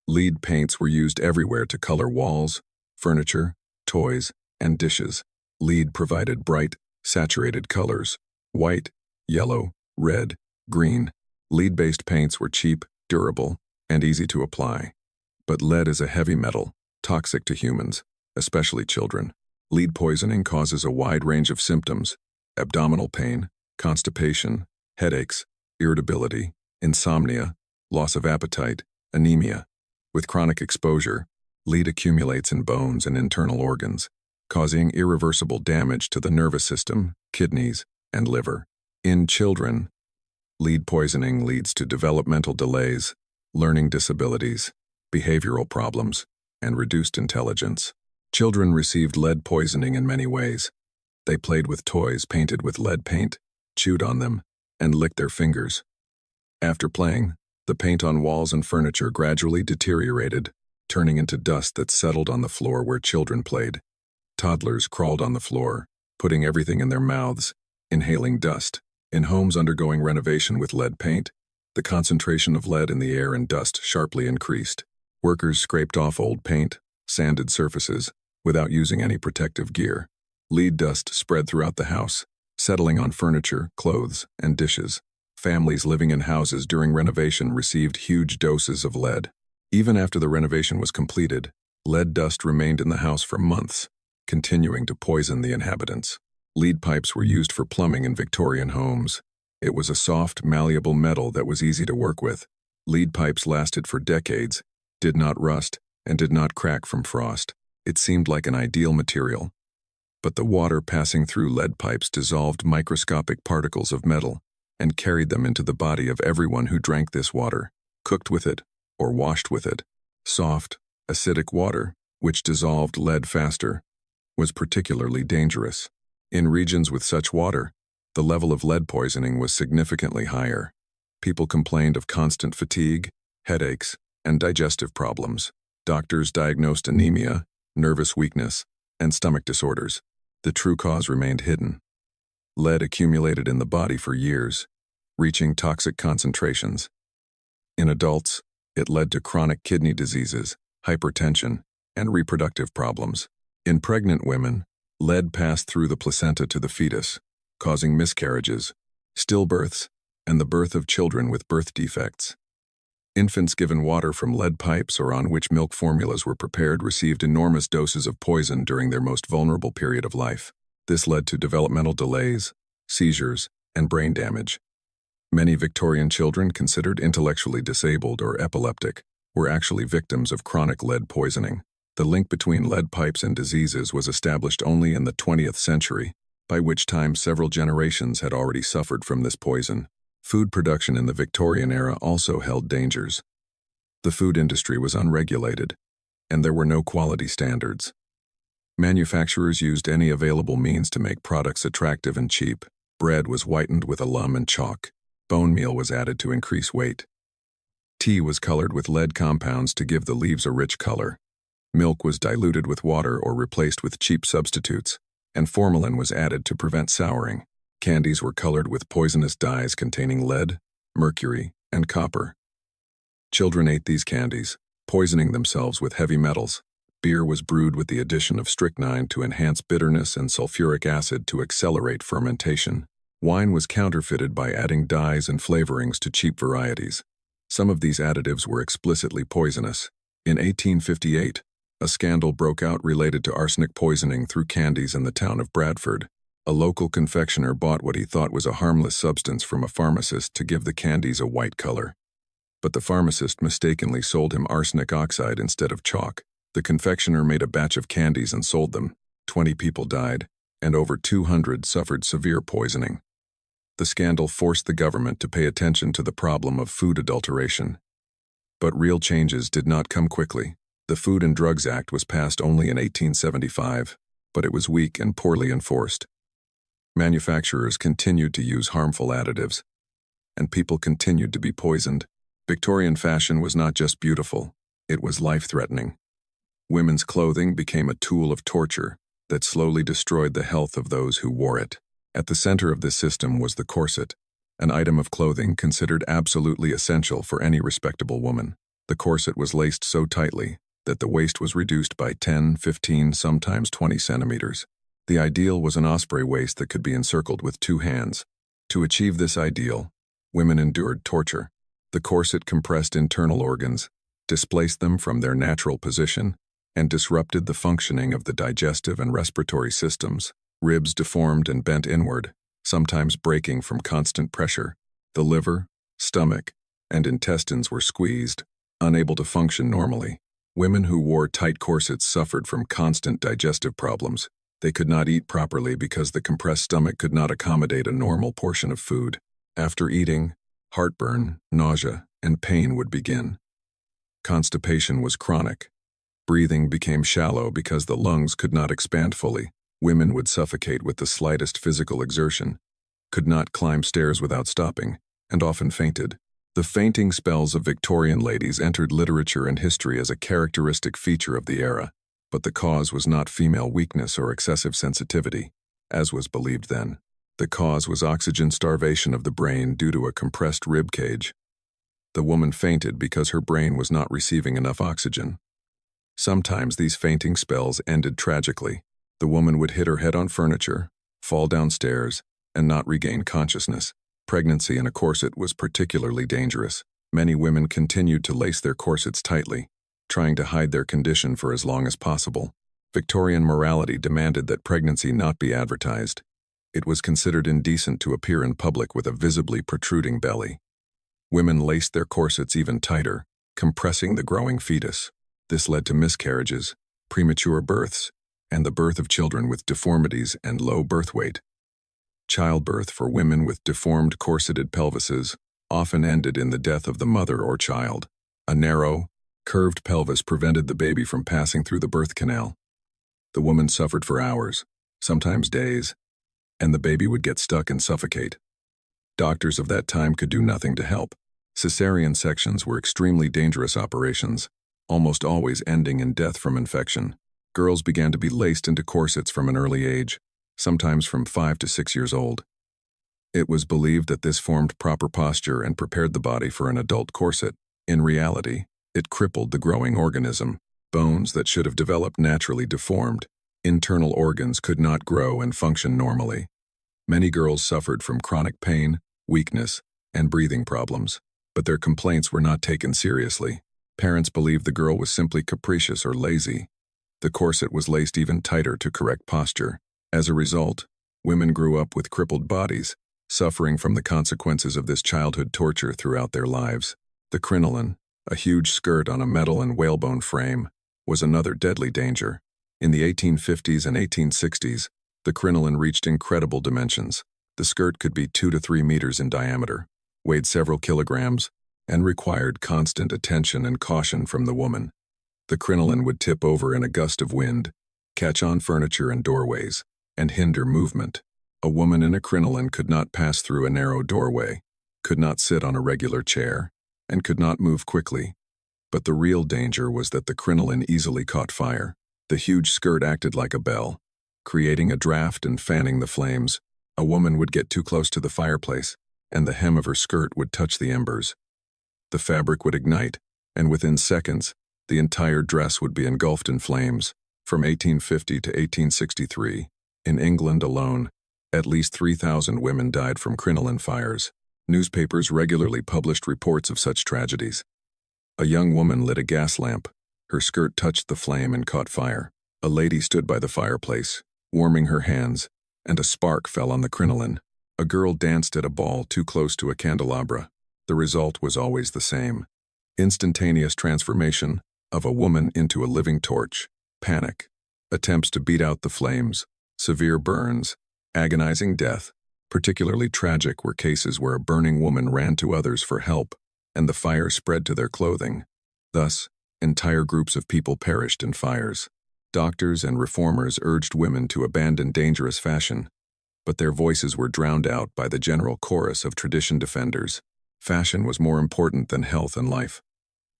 Lead paints were used everywhere to color walls, furniture, toys, and dishes. Lead provided bright, saturated colors: white, yellow, red, green. Lead-based paints were cheap, durable, and easy to apply. But lead is a heavy metal, toxic to humans, especially children. Lead poisoning causes a wide range of symptoms: abdominal pain, constipation, headaches, irritability, insomnia, loss of appetite, anemia. With chronic exposure, lead accumulates in bones and internal organs, causing irreversible damage to the nervous system, kidneys, and liver. In children, lead poisoning leads to developmental delays, learning disabilities, behavioral problems, and reduced intelligence. Children received lead poisoning in many ways. They played with toys painted with lead paint, chewed on them, and licked their fingers. After playing, the paint on walls and furniture gradually deteriorated, turning into dust that settled on the floor where children played. Toddlers crawled on the floor, putting everything in their mouths, inhaling dust. In homes undergoing renovation with lead paint, the concentration of lead in the air and dust sharply increased. Workers scraped off old paint, sanded surfaces, without using any protective gear. Lead dust spread throughout the house, settling on furniture, clothes, and dishes. Families living in houses during renovation received huge doses of lead. Even after the renovation was completed, lead dust remained in the house for months, continuing to poison the inhabitants. Lead pipes were used for plumbing in Victorian homes. It was a soft, malleable metal that was easy to work with. Lead pipes lasted for decades, did not rust, and did not crack from frost. It seemed like an ideal material. But the water passing through lead pipes dissolved microscopic particles of metal and carried them into the body of everyone who drank this water, cooked with it, or washed with it. Soft, acidic water, which dissolved lead faster, was particularly dangerous. In regions with such water, the level of lead poisoning was significantly higher. People complained of constant fatigue, headaches, and digestive problems. Doctors diagnosed anemia, nervous weakness, and stomach disorders. The true cause remained hidden. Lead accumulated in the body for years, reaching toxic concentrations. In adults, it led to chronic kidney diseases, hypertension, and reproductive problems. In pregnant women, lead passed through the placenta to the fetus, causing miscarriages, stillbirths, and the birth of children with birth defects. Infants given water from lead pipes or on which milk formulas were prepared received enormous doses of poison during their most vulnerable period of life. This led to developmental delays, seizures, and brain damage. Many Victorian children considered intellectually disabled or epileptic were actually victims of chronic lead poisoning. The link between lead pipes and diseases was established only in the 20th century, by which time several generations had already suffered from this poison. Food production in the Victorian era also held dangers. The food industry was unregulated, and there were no quality standards. Manufacturers used any available means to make products attractive and cheap. Bread was whitened with alum and chalk. Bone meal was added to increase weight. Tea was colored with lead compounds to give the leaves a rich color. Milk was diluted with water or replaced with cheap substitutes. and formalin was added to prevent souring. Candies were colored with poisonous dyes containing lead, mercury, and copper. Children ate these candies, poisoning themselves with heavy metals. Beer was brewed with the addition of strychnine to enhance bitterness and sulfuric acid to accelerate fermentation. Wine was counterfeited by adding dyes and flavorings to cheap varieties. Some of these additives were explicitly poisonous. In 1858, a scandal broke out related to arsenic poisoning through candies in the town of Bradford. A local confectioner bought what he thought was a harmless substance from a pharmacist to give the candies a white color. But the pharmacist mistakenly sold him arsenic oxide instead of chalk. The confectioner made a batch of candies and sold them. 20 people died, and over 200 suffered severe poisoning. The scandal forced the government to pay attention to the problem of food adulteration. But real changes did not come quickly. The Food and Drugs Act was passed only in 1875, but it was weak and poorly enforced. Manufacturers continued to use harmful additives, and people continued to be poisoned. Victorian fashion was not just beautiful, it was life-threatening. Women's clothing became a tool of torture that slowly destroyed the health of those who wore it. At the center of this system was the corset, an item of clothing considered absolutely essential for any respectable woman. The corset was laced so tightly that the waist was reduced by 10, 15, sometimes 20 centimeters. The ideal was an osprey waist that could be encircled with 2 hands. To achieve this ideal, women endured torture. The corset compressed internal organs, displaced them from their natural position, and disrupted the functioning of the digestive and respiratory systems. Ribs deformed and bent inward, sometimes breaking from constant pressure. The liver, stomach, and intestines were squeezed, unable to function normally. Women who wore tight corsets suffered from constant digestive problems. They could not eat properly because the compressed stomach could not accommodate a normal portion of food. After eating, heartburn, nausea, and pain would begin. Constipation was chronic. Breathing became shallow because the lungs could not expand fully. Women would suffocate with the slightest physical exertion, could not climb stairs without stopping, and often fainted. The fainting spells of Victorian ladies entered literature and history as a characteristic feature of the era, but the cause was not female weakness or excessive sensitivity, as was believed then. The cause was oxygen starvation of the brain due to a compressed rib cage. The woman fainted because her brain was not receiving enough oxygen. Sometimes these fainting spells ended tragically. The woman would hit her head on furniture, fall downstairs, and not regain consciousness. Pregnancy in a corset was particularly dangerous. Many women continued to lace their corsets tightly, trying to hide their condition for as long as possible. Victorian morality demanded that pregnancy not be advertised. It was considered indecent to appear in public with a visibly protruding belly. Women laced their corsets even tighter, compressing the growing fetus. This led to miscarriages, premature births, and the birth of children with deformities and low birth weight. Childbirth for women with deformed corseted pelvises often ended in the death of the mother or child. A narrow, curved pelvis prevented the baby from passing through the birth canal. The woman suffered for hours, sometimes days, and the baby would get stuck and suffocate. Doctors of that time could do nothing to help. Cesarean sections were extremely dangerous operations, almost always ending in death from infection. Girls began to be laced into corsets from an early age, sometimes from 5 to 6 years old. It was believed that this formed proper posture and prepared the body for an adult corset. In reality, it crippled the growing organism. Bones that should have developed naturally deformed. Internal organs could not grow and function normally. Many girls suffered from chronic pain, weakness, and breathing problems, but their complaints were not taken seriously. Parents believed the girl was simply capricious or lazy. The corset was laced even tighter to correct posture. As a result, women grew up with crippled bodies, suffering from the consequences of this childhood torture throughout their lives. The crinoline, a huge skirt on a metal and whalebone frame, was another deadly danger. In the 1850s and 1860s, the crinoline reached incredible dimensions. The skirt could be 2 to 3 meters in diameter, weighed several kilograms, and required constant attention and caution from the woman. The crinoline would tip over in a gust of wind, catch on furniture and doorways, and hinder movement. A woman in a crinoline could not pass through a narrow doorway, could not sit on a regular chair, and could not move quickly. But the real danger was that the crinoline easily caught fire. The huge skirt acted like a bell. creating a draft and fanning the flames. A woman would get too close to the fireplace, and the hem of her skirt would touch the embers. The fabric would ignite, and within seconds, the entire dress would be engulfed in flames. From 1850 to 1863, in England alone, at least 3,000 women died from crinoline fires. Newspapers regularly published reports of such tragedies. A young woman lit a gas lamp. Her skirt touched the flame and caught fire. A lady stood by the fireplace, warming her hands, and a spark fell on the crinoline. A girl danced at a ball too close to a candelabra. The result was always the same: instantaneous transformation of a woman into a living torch. Panic, attempts to beat out the flames, severe burns, agonizing death. Particularly tragic were cases where a burning woman ran to others for help, and the fire spread to their clothing. Thus, entire groups of people perished in fires. Doctors and reformers urged women to abandon dangerous fashion, but their voices were drowned out by the general chorus of tradition defenders. Fashion was more important than health and life.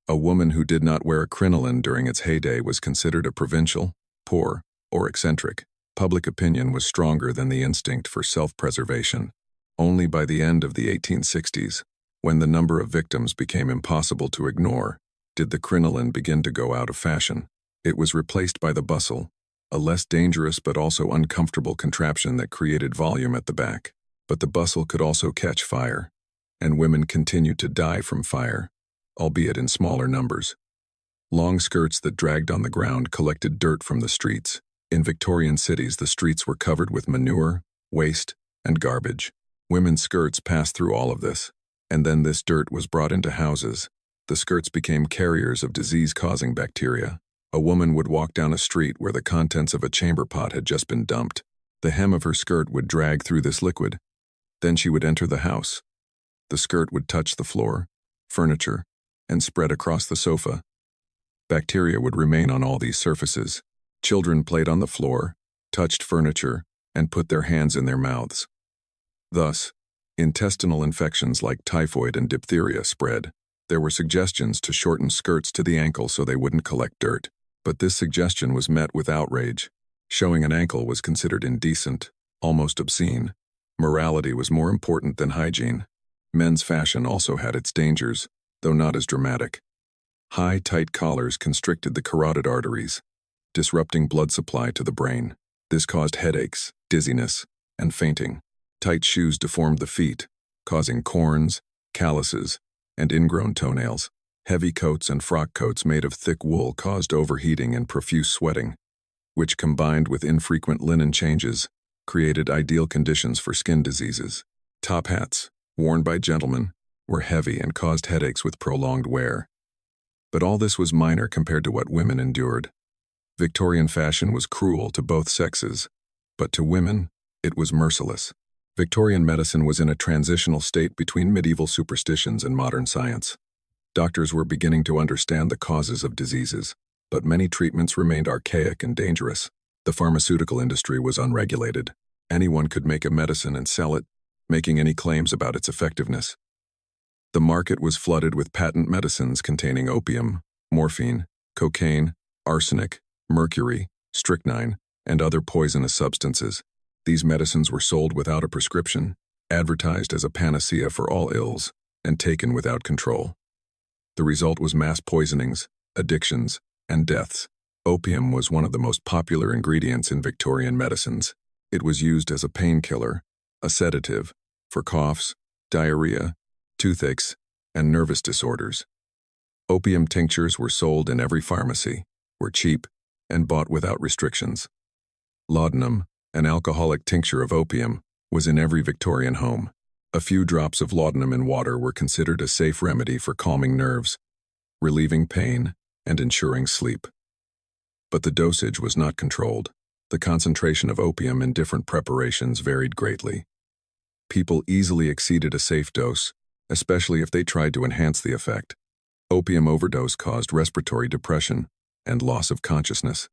A woman who did not wear a crinoline during its heyday was considered a provincial, poor, or eccentric. Public opinion was stronger than the instinct for self-preservation. Only by the end of the 1860s, when the number of victims became impossible to ignore, did the crinoline begin to go out of fashion. It was replaced by the bustle, a less dangerous but also uncomfortable contraption that created volume at the back. But the bustle could also catch fire, and women continued to die from fire, albeit in smaller numbers. Long skirts that dragged on the ground collected dirt from the streets. In Victorian cities, the streets were covered with manure, waste, and garbage. Women's skirts passed through all of this, and then this dirt was brought into houses. The skirts became carriers of disease-causing bacteria. A woman would walk down a street where the contents of a chamber pot had just been dumped. The hem of her skirt would drag through this liquid. Then she would enter the house. The skirt would touch the floor, furniture, and spread across the sofa. Bacteria would remain on all these surfaces. Children played on the floor, touched furniture, and put their hands in their mouths. Thus, intestinal infections like typhoid and diphtheria spread. There were suggestions to shorten skirts to the ankle so they wouldn't collect dirt, but this suggestion was met with outrage. Showing an ankle was considered indecent, almost obscene. Morality was more important than hygiene. Men's fashion also had its dangers, though not as dramatic. High, tight collars constricted the carotid arteries, disrupting blood supply to the brain. This caused headaches, dizziness, and fainting. Tight shoes deformed the feet, causing corns, calluses, and ingrown toenails. Heavy coats and frock coats made of thick wool caused overheating and profuse sweating, which combined with infrequent linen changes, created ideal conditions for skin diseases. Top hats, worn by gentlemen, were heavy and caused headaches with prolonged wear. But all this was minor compared to what women endured. Victorian fashion was cruel to both sexes, but to women, it was merciless. Victorian medicine was in a transitional state between medieval superstitions and modern science. Doctors were beginning to understand the causes of diseases, but many treatments remained archaic and dangerous. The pharmaceutical industry was unregulated. Anyone could make a medicine and sell it, making any claims about its effectiveness. The market was flooded with patent medicines containing opium, morphine, cocaine, arsenic, mercury, strychnine, and other poisonous substances. These medicines were sold without a prescription, advertised as a panacea for all ills, and taken without control. The result was mass poisonings, addictions, and deaths. Opium was one of the most popular ingredients in Victorian medicines. It was used as a painkiller, a sedative, for coughs, diarrhea, toothaches, and nervous disorders. Opium tinctures were sold in every pharmacy, were cheap, and bought without restrictions. Laudanum, an alcoholic tincture of opium, was in every Victorian home. A few drops of laudanum in water were considered a safe remedy for calming nerves, relieving pain, and ensuring sleep. But the dosage was not controlled. The concentration of opium in different preparations varied greatly. People easily exceeded a safe dose, especially if they tried to enhance the effect. Opium overdose caused respiratory depression and loss of consciousness.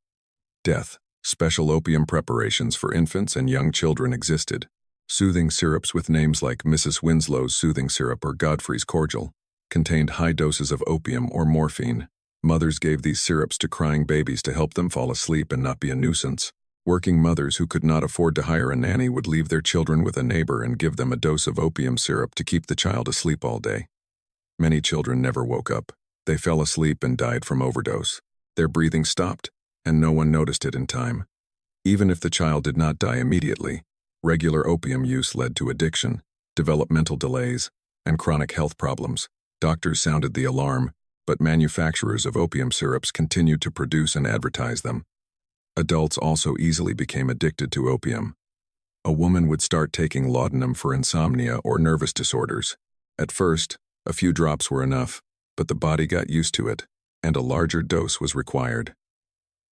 Death. Special opium preparations for infants and young children existed. Soothing syrups with names like Mrs. Winslow's soothing syrup or Godfrey's cordial contained high doses of opium or morphine. Mothers gave these syrups to crying babies to help them fall asleep and not be a nuisance. Working mothers who could not afford to hire a nanny would leave their children with a neighbor and give them a dose of opium syrup to keep the child asleep all day. Many children never woke up. They fell asleep and died from overdose. Their breathing stopped, and no one noticed it in time. Even if the child did not die immediately, regular opium use led to addiction, developmental delays, and chronic health problems. Doctors sounded the alarm, but manufacturers of opium syrups continued to produce and advertise them. Adults also easily became addicted to opium. A woman would start taking laudanum for insomnia or nervous disorders. At first, a few drops were enough, but the body got used to it, and a larger dose was required.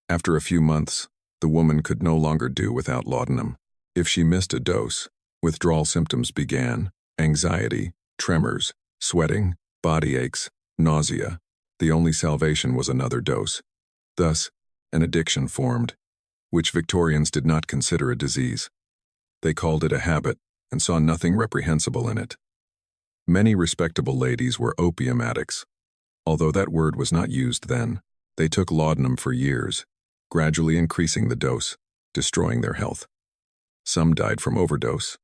After a few months, the woman could no longer do without laudanum. If she missed a dose, withdrawal symptoms began: anxiety, tremors, sweating, body aches, nausea. The only salvation was another dose. Thus, an addiction formed, which Victorians did not consider a disease. They called it a habit and saw nothing reprehensible in it. Many respectable ladies were opium addicts. Although that word was not used then, they took laudanum for years, gradually increasing the dose, destroying their health. Some died from overdose,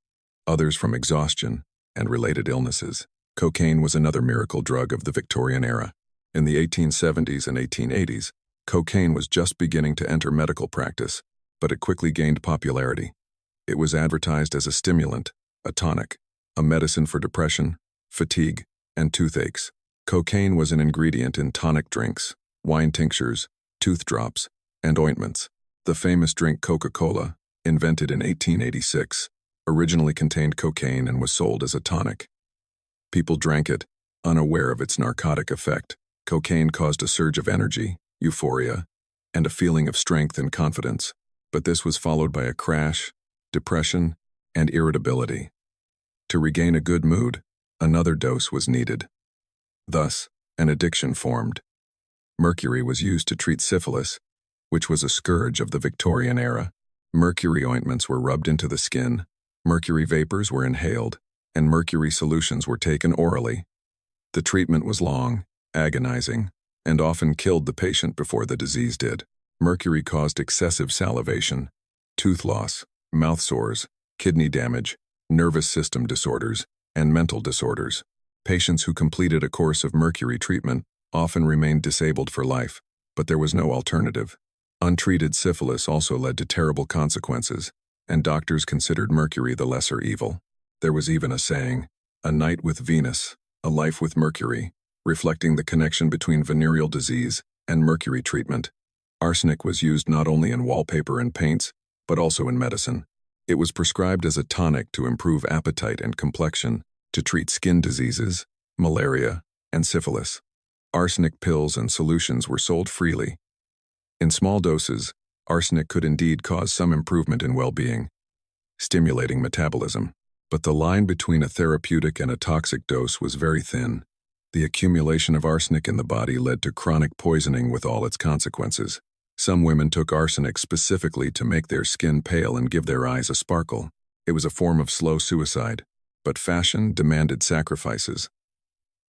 others from exhaustion and related illnesses. Cocaine was another miracle drug of the Victorian era. In the 1870s and 1880s, cocaine was just beginning to enter medical practice, but it quickly gained popularity. It was advertised as a stimulant, a tonic, a medicine for depression, fatigue, and toothaches. Cocaine was an ingredient in tonic drinks, wine tinctures, tooth drops, and ointments. The famous drink Coca-Cola, invented in 1886, originally contained cocaine and was sold as a tonic. People drank it, unaware of its narcotic effect. Cocaine caused a surge of energy, euphoria, and a feeling of strength and confidence, but this was followed by a crash, depression, and irritability. To regain a good mood, another dose was needed. Thus, an addiction formed. Mercury was used to treat syphilis, which was a scourge of the Victorian era. Mercury ointments were rubbed into the skin, mercury vapors were inhaled, and mercury solutions were taken orally. The treatment was long, agonizing, and often killed the patient before the disease did. Mercury caused excessive salivation, tooth loss, mouth sores, kidney damage, nervous system disorders, and mental disorders. Patients who completed a course of mercury treatment often remained disabled for life, but there was no alternative. Untreated syphilis also led to terrible consequences, and doctors considered mercury the lesser evil. There was even a saying, "A night with Venus, a life with Mercury," reflecting the connection between venereal disease and mercury treatment. Arsenic was used not only in wallpaper and paints, but also in medicine. It was prescribed as a tonic to improve appetite and complexion, to treat skin diseases, malaria, and syphilis. Arsenic pills and solutions were sold freely. In small doses, arsenic could indeed cause some improvement in well-being, stimulating metabolism. But the line between a therapeutic and a toxic dose was very thin. The accumulation of arsenic in the body led to chronic poisoning with all its consequences. Some women took arsenic specifically to make their skin pale and give their eyes a sparkle. It was a form of slow suicide, but fashion demanded sacrifices.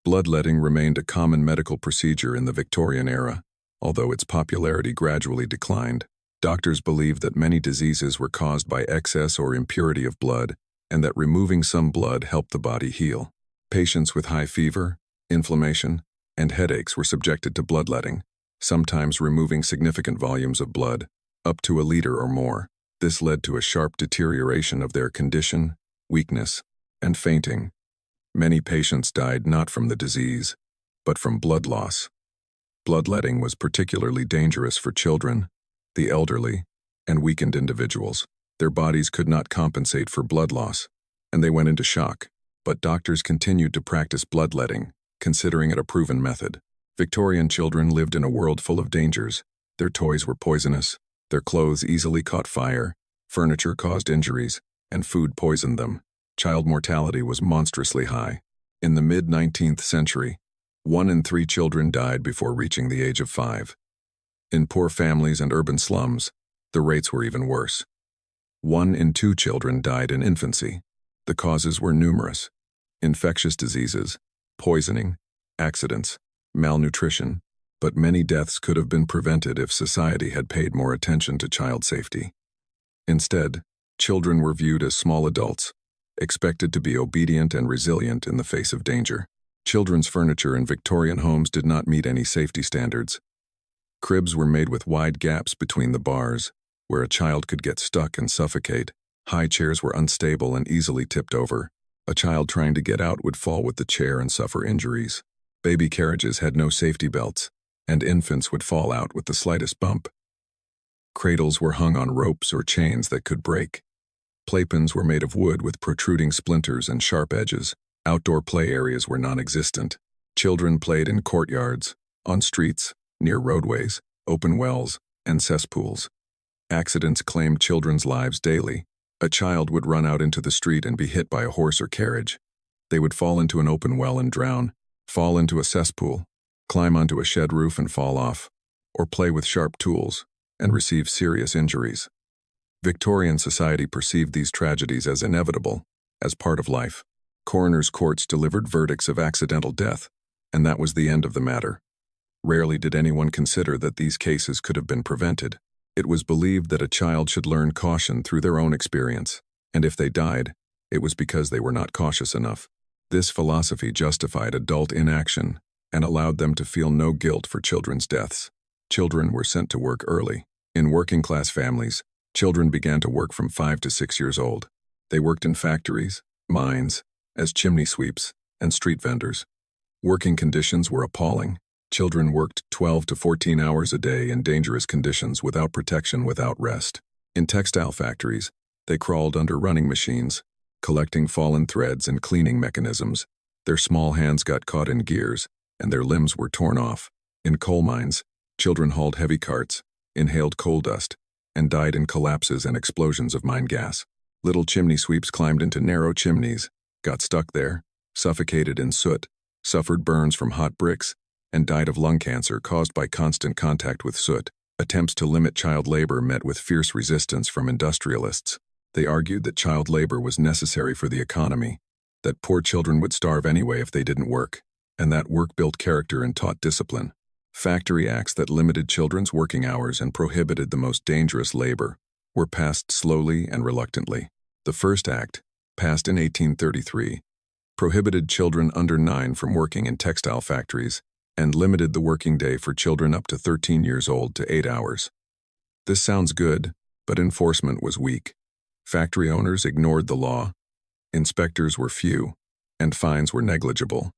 Bloodletting remained a common medical procedure in the Victorian era, although its popularity gradually declined. Doctors believed that many diseases were caused by excess or impurity of blood, and that removing some blood helped the body heal. Patients with high fever, inflammation, and headaches were subjected to bloodletting, sometimes removing significant volumes of blood, up to a liter or more. This led to a sharp deterioration of their condition, weakness, and fainting. Many patients died not from the disease, but from blood loss. Bloodletting was particularly dangerous for children, the elderly, and weakened individuals. Their bodies could not compensate for blood loss, and they went into shock. But doctors continued to practice bloodletting, considering it a proven method. Victorian children lived in a world full of dangers. Their toys were poisonous, their clothes easily caught fire, furniture caused injuries, and food poisoned them. Child mortality was monstrously high. In the mid-19th century, 1 in 3 children died before reaching the age of 5. In poor families and urban slums, the rates were even worse. 1 in 2 children died in infancy. The causes were numerous: infectious diseases, poisoning, accidents, malnutrition, but many deaths could have been prevented if society had paid more attention to child safety. Instead, children were viewed as small adults, expected to be obedient and resilient in the face of danger. Children's furniture in Victorian homes did not meet any safety standards. Cribs were made with wide gaps between the bars, where a child could get stuck and suffocate. High chairs were unstable and easily tipped over. A child trying to get out would fall with the chair and suffer injuries. Baby carriages had no safety belts, and infants would fall out with the slightest bump. Cradles were hung on ropes or chains that could break. Playpens were made of wood with protruding splinters and sharp edges. Outdoor play areas were non-existent. Children played in courtyards, on streets, near roadways, open wells, and cesspools. Accidents claimed children's lives daily. A child would run out into the street and be hit by a horse or carriage. They would fall into an open well and drown, fall into a cesspool, climb onto a shed roof and fall off, or play with sharp tools and receive serious injuries. Victorian society perceived these tragedies as inevitable, as part of life. Coroners' courts delivered verdicts of accidental death, and that was the end of the matter. Rarely did anyone consider that these cases could have been prevented. It was believed that a child should learn caution through their own experience, and if they died, it was because they were not cautious enough. This philosophy justified adult inaction and allowed them to feel no guilt for children's deaths. Children were sent to work early. In working-class families, children began to work from 5 to 6 years old. They worked in factories, mines, as chimney sweeps, and street vendors. Working conditions were appalling. Children worked 12 to 14 hours a day in dangerous conditions without protection, without rest. In textile factories, they crawled under running machines, collecting fallen threads and cleaning mechanisms. Their small hands got caught in gears, and their limbs were torn off. In coal mines, children hauled heavy carts, inhaled coal dust, and died in collapses and explosions of mine gas. Little chimney sweeps climbed into narrow chimneys, got stuck there, suffocated in soot, suffered burns from hot bricks, and died of lung cancer caused by constant contact with soot. Attempts to limit child labor met with fierce resistance from industrialists. They argued that child labor was necessary for the economy, that poor children would starve anyway if they didn't work, and that work built character and taught discipline. Factory acts that limited children's working hours and prohibited the most dangerous labor were passed slowly and reluctantly. The first act, passed in 1833, prohibited children under 9 from working in textile factories and limited the working day for children up to 13 years old to 8 hours. This sounds good, but enforcement was weak. Factory owners ignored the law, inspectors were few, and fines were negligible.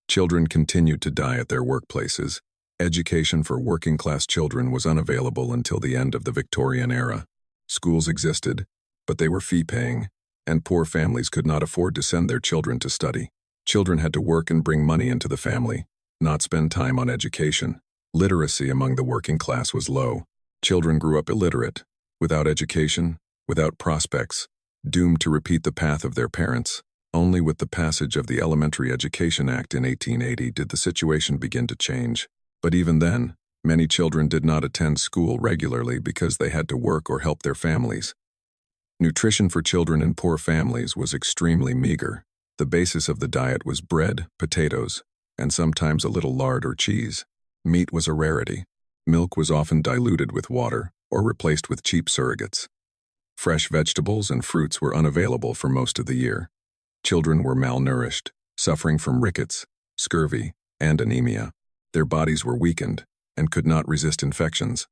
Children continued to die at their workplaces. Education for working-class children was unavailable until the end of the Victorian era. Schools existed, but they were fee-paying, and poor families could not afford to send their children to study. Children had to work and bring money into the family, not spend time on education. Literacy among the working class was low. Children grew up illiterate, without education, without prospects, doomed to repeat the path of their parents. Only with the passage of the Elementary Education Act in 1880 did the situation begin to change. But even then, many children did not attend school regularly because they had to work or help their families. Nutrition for children in poor families was extremely meager. The basis of the diet was bread, potatoes, and sometimes a little lard or cheese. Meat was a rarity. Milk was often diluted with water or replaced with cheap surrogates. Fresh vegetables and fruits were unavailable for most of the year. Children were malnourished, suffering from rickets, scurvy, and anemia. Their bodies were weakened and could not resist infections.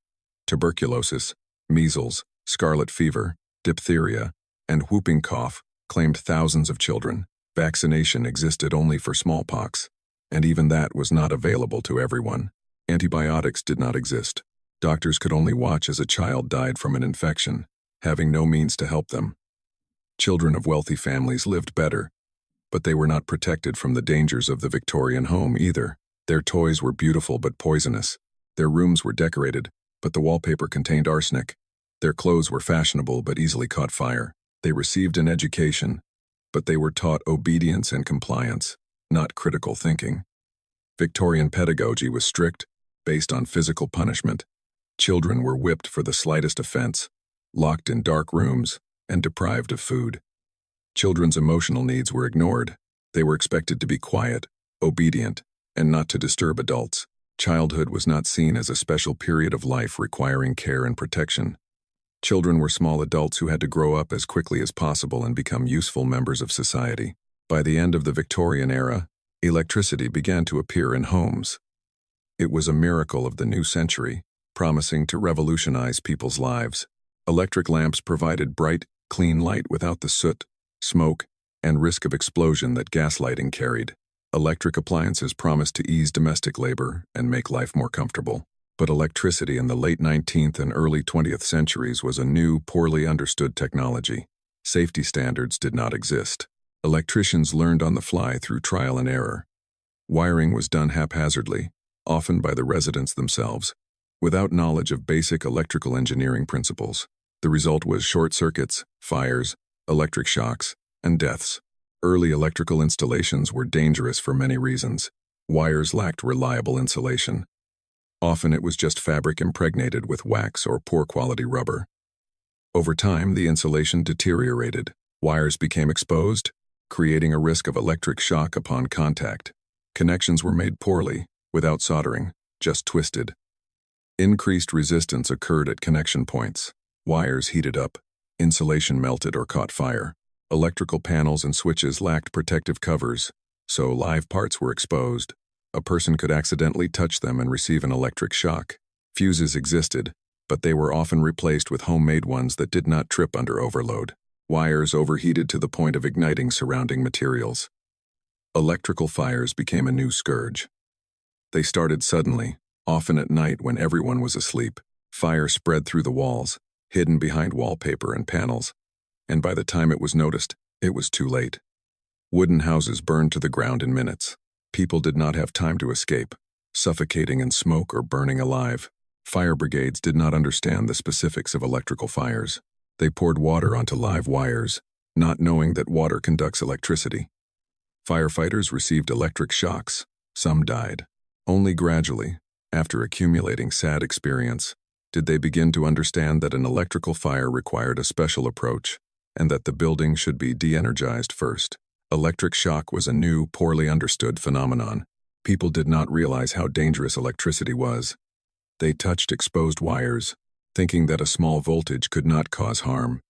Tuberculosis, measles, scarlet fever, diphtheria, and whooping cough claimed thousands of children. Vaccination existed only for smallpox, and even that was not available to everyone. Antibiotics did not exist. Doctors could only watch as a child died from an infection, having no means to help them. Children of wealthy families lived better, but they were not protected from the dangers of the Victorian home either. Their toys were beautiful but poisonous. Their rooms were decorated, but the wallpaper contained arsenic. Their clothes were fashionable but easily caught fire. They received an education, but they were taught obedience and compliance, not critical thinking. Victorian pedagogy was strict, based on physical punishment. Children were whipped for the slightest offense, locked in dark rooms, and deprived of food. Children's emotional needs were ignored. They were expected to be quiet, obedient, and not to disturb adults. Childhood was not seen as a special period of life requiring care and protection. Children were small adults who had to grow up as quickly as possible and become useful members of society. By the end of the Victorian era, electricity began to appear in homes. It was a miracle of the new century, promising to revolutionize people's lives. Electric lamps provided bright, clean light without the soot, smoke, and risk of explosion that gaslighting carried. Electric appliances promised to ease domestic labor and make life more comfortable. But electricity in the late 19th and early 20th centuries was a new, poorly understood technology. Safety standards did not exist. Electricians learned on the fly through trial and error. Wiring was done haphazardly, often by the residents themselves, without knowledge of basic electrical engineering principles. The result was short circuits, fires, electric shocks, and deaths. Early electrical installations were dangerous for many reasons. Wires lacked reliable insulation. Often it was just fabric impregnated with wax or poor-quality rubber. Over time, the insulation deteriorated. Wires became exposed, creating a risk of electric shock upon contact. Connections were made poorly, without soldering, just twisted. Increased resistance occurred at connection points. Wires heated up, insulation melted or caught fire. Electrical panels and switches lacked protective covers, so live parts were exposed. A person could accidentally touch them and receive an electric shock. Fuses existed, but they were often replaced with homemade ones that did not trip under overload. Wires overheated to the point of igniting surrounding materials. Electrical fires became a new scourge. They started suddenly, often at night when everyone was asleep. Fire spread through the walls, hidden behind wallpaper and panels, and by the time it was noticed, it was too late. Wooden houses burned to the ground in minutes. People did not have time to escape, suffocating in smoke or burning alive. Fire brigades did not understand the specifics of electrical fires. They poured water onto live wires, not knowing that water conducts electricity. Firefighters received electric shocks. Some died. Only gradually, after accumulating sad experience, did they begin to understand that an electrical fire required a special approach and that the building should be de-energized first. Electric shock was a new, poorly understood phenomenon. People did not realize how dangerous electricity was. They touched exposed wires, thinking that a small voltage could not cause harm.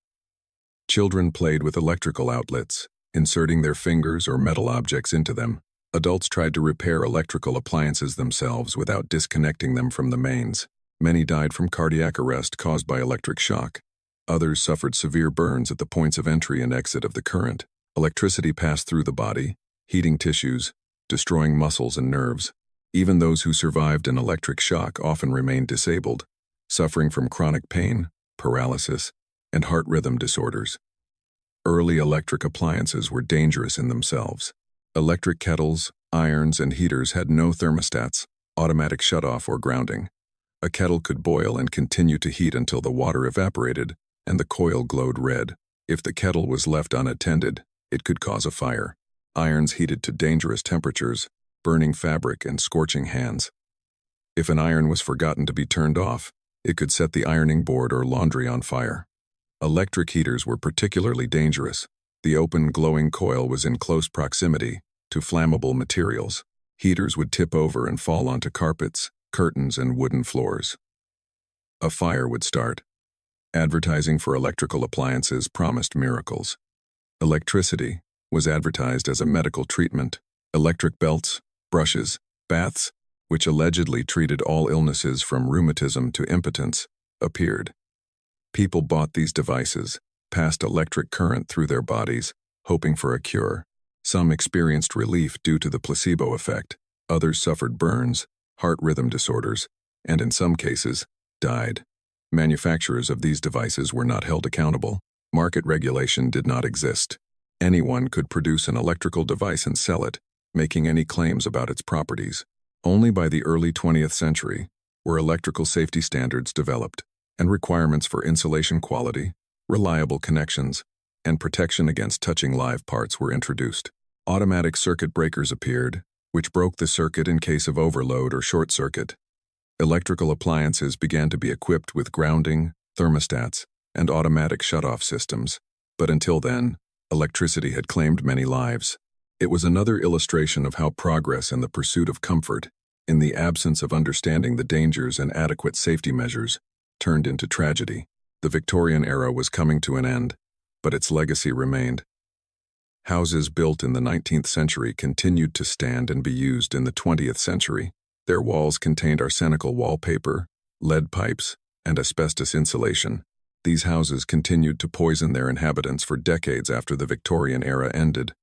Children played with electrical outlets, inserting their fingers or metal objects into them. Adults tried to repair electrical appliances themselves without disconnecting them from the mains. Many died from cardiac arrest caused by electric shock. Others suffered severe burns at the points of entry and exit of the current. Electricity passed through the body, heating tissues, destroying muscles and nerves. Even those who survived an electric shock often remained disabled, suffering from chronic pain, paralysis, and heart rhythm disorders. Early electric appliances were dangerous in themselves. Electric kettles, irons, and heaters had no thermostats, automatic shutoff, or grounding. A kettle could boil and continue to heat until the water evaporated and the coil glowed red. If the kettle was left unattended, it could cause a fire. Irons heated to dangerous temperatures, burning fabric and scorching hands. If an iron was forgotten to be turned off, it could set the ironing board or laundry on fire. Electric heaters were particularly dangerous. The open, glowing coil was in close proximity to flammable materials. Heaters would tip over and fall onto carpets, curtains, and wooden floors. A fire would start. Advertising for electrical appliances promised miracles. Electricity was advertised as a medical treatment. Electric belts, brushes, baths, which allegedly treated all illnesses from rheumatism to impotence, appeared. People bought these devices, passed electric current through their bodies, hoping for a cure. Some experienced relief due to the placebo effect. Others suffered burns, heart rhythm disorders, and in some cases, died. Manufacturers of these devices were not held accountable. Market regulation did not exist. Anyone could produce an electrical device and sell it, making any claims about its properties. Only by the early 20th century were electrical safety standards developed, and requirements for insulation quality, reliable connections, and protection against touching live parts were introduced. Automatic circuit breakers appeared, which broke the circuit in case of overload or short circuit. Electrical appliances began to be equipped with grounding, thermostats, and automatic shutoff systems. But until then, electricity had claimed many lives. It was another illustration of how progress and the pursuit of comfort, in the absence of understanding the dangers and adequate safety measures, turned into tragedy. The Victorian era was coming to an end, but its legacy remained. Houses built in the 19th century continued to stand and be used in the 20th century. Their walls contained arsenical wallpaper, lead pipes, and asbestos insulation. These houses continued to poison their inhabitants for decades after the Victorian era ended.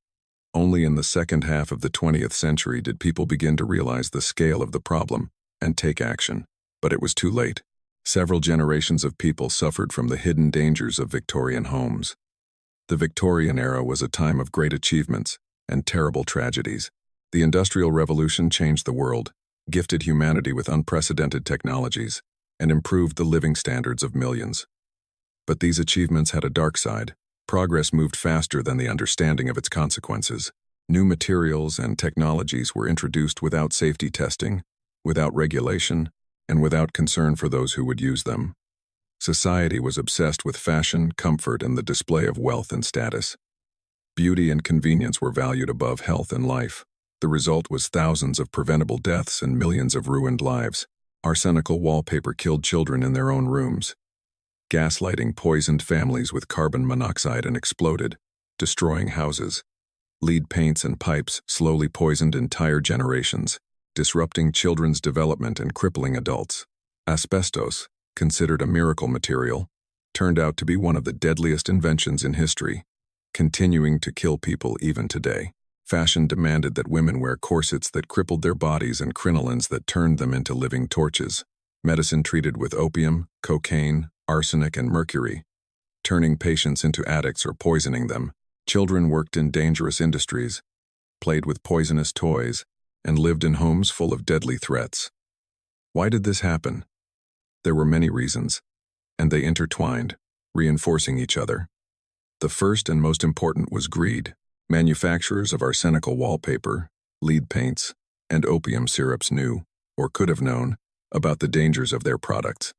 Only in the second half of the 20th century did people begin to realize the scale of the problem and take action. But it was too late. Several generations of people suffered from the hidden dangers of Victorian homes. The Victorian era was a time of great achievements and terrible tragedies. The Industrial Revolution changed the world, gifted humanity with unprecedented technologies, and improved the living standards of millions. But these achievements had a dark side. Progress moved faster than the understanding of its consequences. New materials and technologies were introduced without safety testing, without regulation, and without concern for those who would use them. Society was obsessed with fashion, comfort, and the display of wealth and status. Beauty and convenience were valued above health and life. The result was thousands of preventable deaths and millions of ruined lives. Arsenical wallpaper killed children in their own rooms. Gaslighting poisoned families with carbon monoxide and exploded, destroying houses. Lead paints and pipes slowly poisoned entire generations, disrupting children's development and crippling adults. Asbestos, considered a miracle material, turned out to be one of the deadliest inventions in history, continuing to kill people even today. Fashion demanded that women wear corsets that crippled their bodies and crinolines that turned them into living torches. Medicine treated with opium, cocaine, arsenic, and mercury, turning patients into addicts or poisoning them. Children worked in dangerous industries, played with poisonous toys, and lived in homes full of deadly threats. Why did this happen? There were many reasons, and they intertwined, reinforcing each other. The first and most important was greed. Manufacturers of arsenical wallpaper, lead paints, and opium syrups knew, or could have known, about the dangers of their products.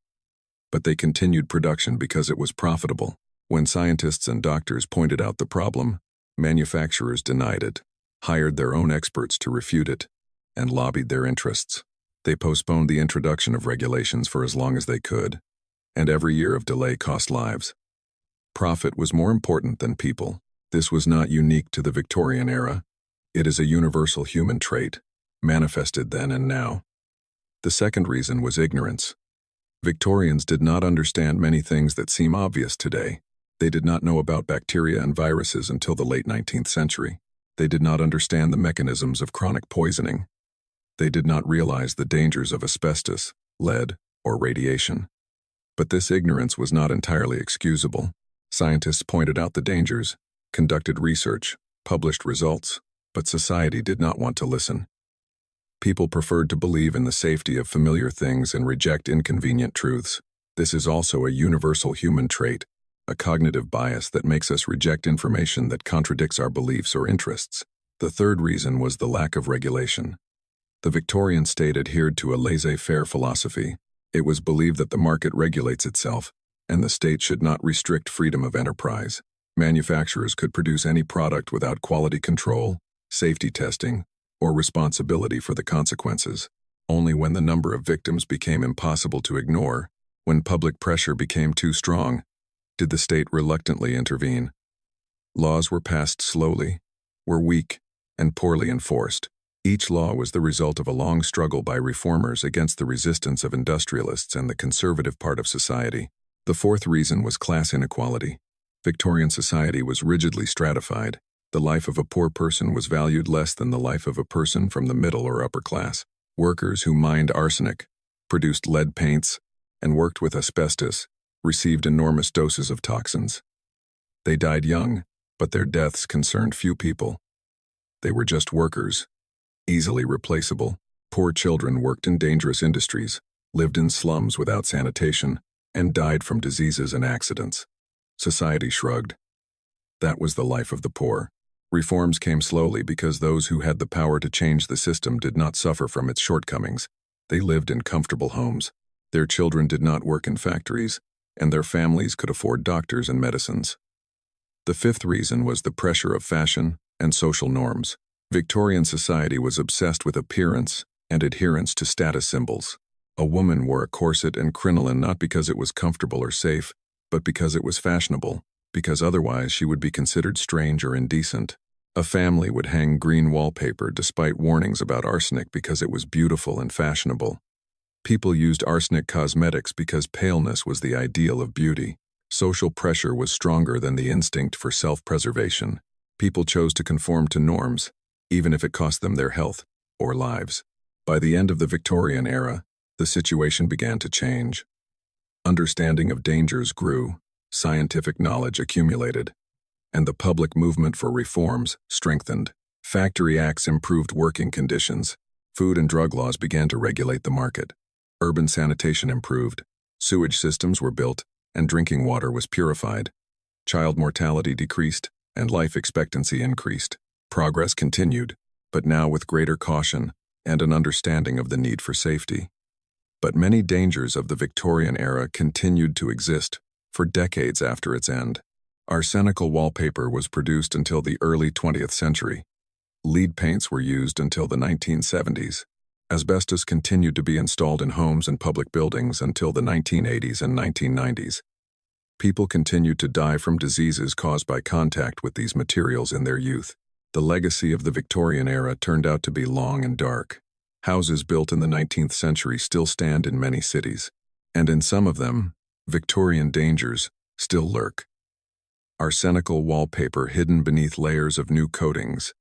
But they continued production because it was profitable. When scientists and doctors pointed out the problem, manufacturers denied it, hired their own experts to refute it, and lobbied their interests. They postponed the introduction of regulations for as long as they could, and every year of delay cost lives. Profit was more important than people. This was not unique to the Victorian era. It is a universal human trait, manifested then and now. The second reason was ignorance. Victorians did not understand many things that seem obvious today. They did not know about bacteria and viruses until the late 19th century. They did not understand the mechanisms of chronic poisoning. They did not realize the dangers of asbestos, lead, or radiation. But this ignorance was not entirely excusable. Scientists pointed out the dangers, conducted research, published results, but society did not want to listen. People preferred to believe in the safety of familiar things and reject inconvenient truths. This is also a universal human trait, a cognitive bias that makes us reject information that contradicts our beliefs or interests. The third reason was the lack of regulation. The Victorian state adhered to a laissez-faire philosophy. It was believed that the market regulates itself, and the state should not restrict freedom of enterprise. Manufacturers could produce any product without quality control, safety testing, or responsibility for the consequences. Only when the number of victims became impossible to ignore, when public pressure became too strong, did the state reluctantly intervene. Laws were passed slowly, were weak, and poorly enforced. Each law was the result of a long struggle by reformers against the resistance of industrialists and the conservative part of society. The fourth reason was class inequality. Victorian society was rigidly stratified. The life of a poor person was valued less than the life of a person from the middle or upper class. Workers who mined arsenic, produced lead paints, and worked with asbestos received enormous doses of toxins. They died young, but their deaths concerned few people. They were just workers, easily replaceable. Poor children worked in dangerous industries, lived in slums without sanitation, and died from diseases and accidents. Society shrugged. That was the life of the poor. Reforms came slowly because those who had the power to change the system did not suffer from its shortcomings. They lived in comfortable homes. Their children did not work in factories, and their families could afford doctors and medicines. The fifth reason was the pressure of fashion and social norms. Victorian society was obsessed with appearance and adherence to status symbols. A woman wore a corset and crinoline not because it was comfortable or safe, but because it was fashionable, because otherwise she would be considered strange or indecent. A family would hang green wallpaper despite warnings about arsenic because it was beautiful and fashionable. People used arsenic cosmetics because paleness was the ideal of beauty. Social pressure was stronger than the instinct for self-preservation. People chose to conform to norms, even if it cost them their health or lives. By the end of the Victorian era, the situation began to change. Understanding of dangers grew, scientific knowledge accumulated, and the public movement for reforms strengthened. Factory acts improved working conditions. Food and drug laws began to regulate the market. Urban sanitation improved. Sewage systems were built, and drinking water was purified. Child mortality decreased, and life expectancy increased. Progress continued, but now with greater caution and an understanding of the need for safety. But many dangers of the Victorian era continued to exist for decades after its end. Arsenical wallpaper was produced until the early 20th century. Lead paints were used until the 1970s. Asbestos continued to be installed in homes and public buildings until the 1980s and 1990s. People continued to die from diseases caused by contact with these materials in their youth. The legacy of the Victorian era turned out to be long and dark. Houses built in the 19th century still stand in many cities, and in some of them, Victorian dangers still lurk. Arsenical wallpaper hidden beneath layers of new coatings,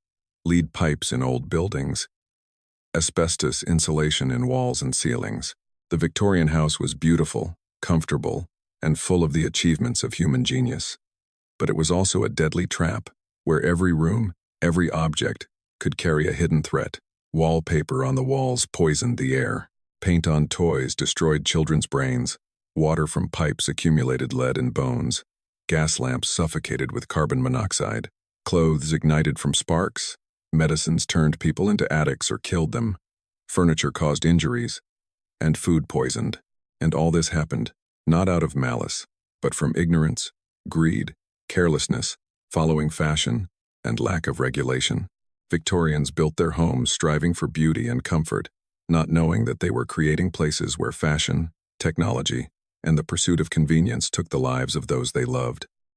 lead pipes in old buildings, asbestos insulation in walls and ceilings. The Victorian house was beautiful, comfortable, and full of the achievements of human genius. But it was also a deadly trap, where every room, every object, could carry a hidden threat. Wallpaper on the walls poisoned the air. Paint on toys destroyed children's brains. Water from pipes accumulated lead in bones. Gas lamps suffocated with carbon monoxide. Clothes ignited from sparks. Medicines turned people into addicts or killed them. Furniture caused injuries. And food poisoned. And all this happened, not out of malice, but from ignorance, greed, carelessness, following fashion, and lack of regulation. Victorians built their homes striving for beauty and comfort, not knowing that they were creating places where fashion, technology, and the pursuit of convenience took the lives of those they loved.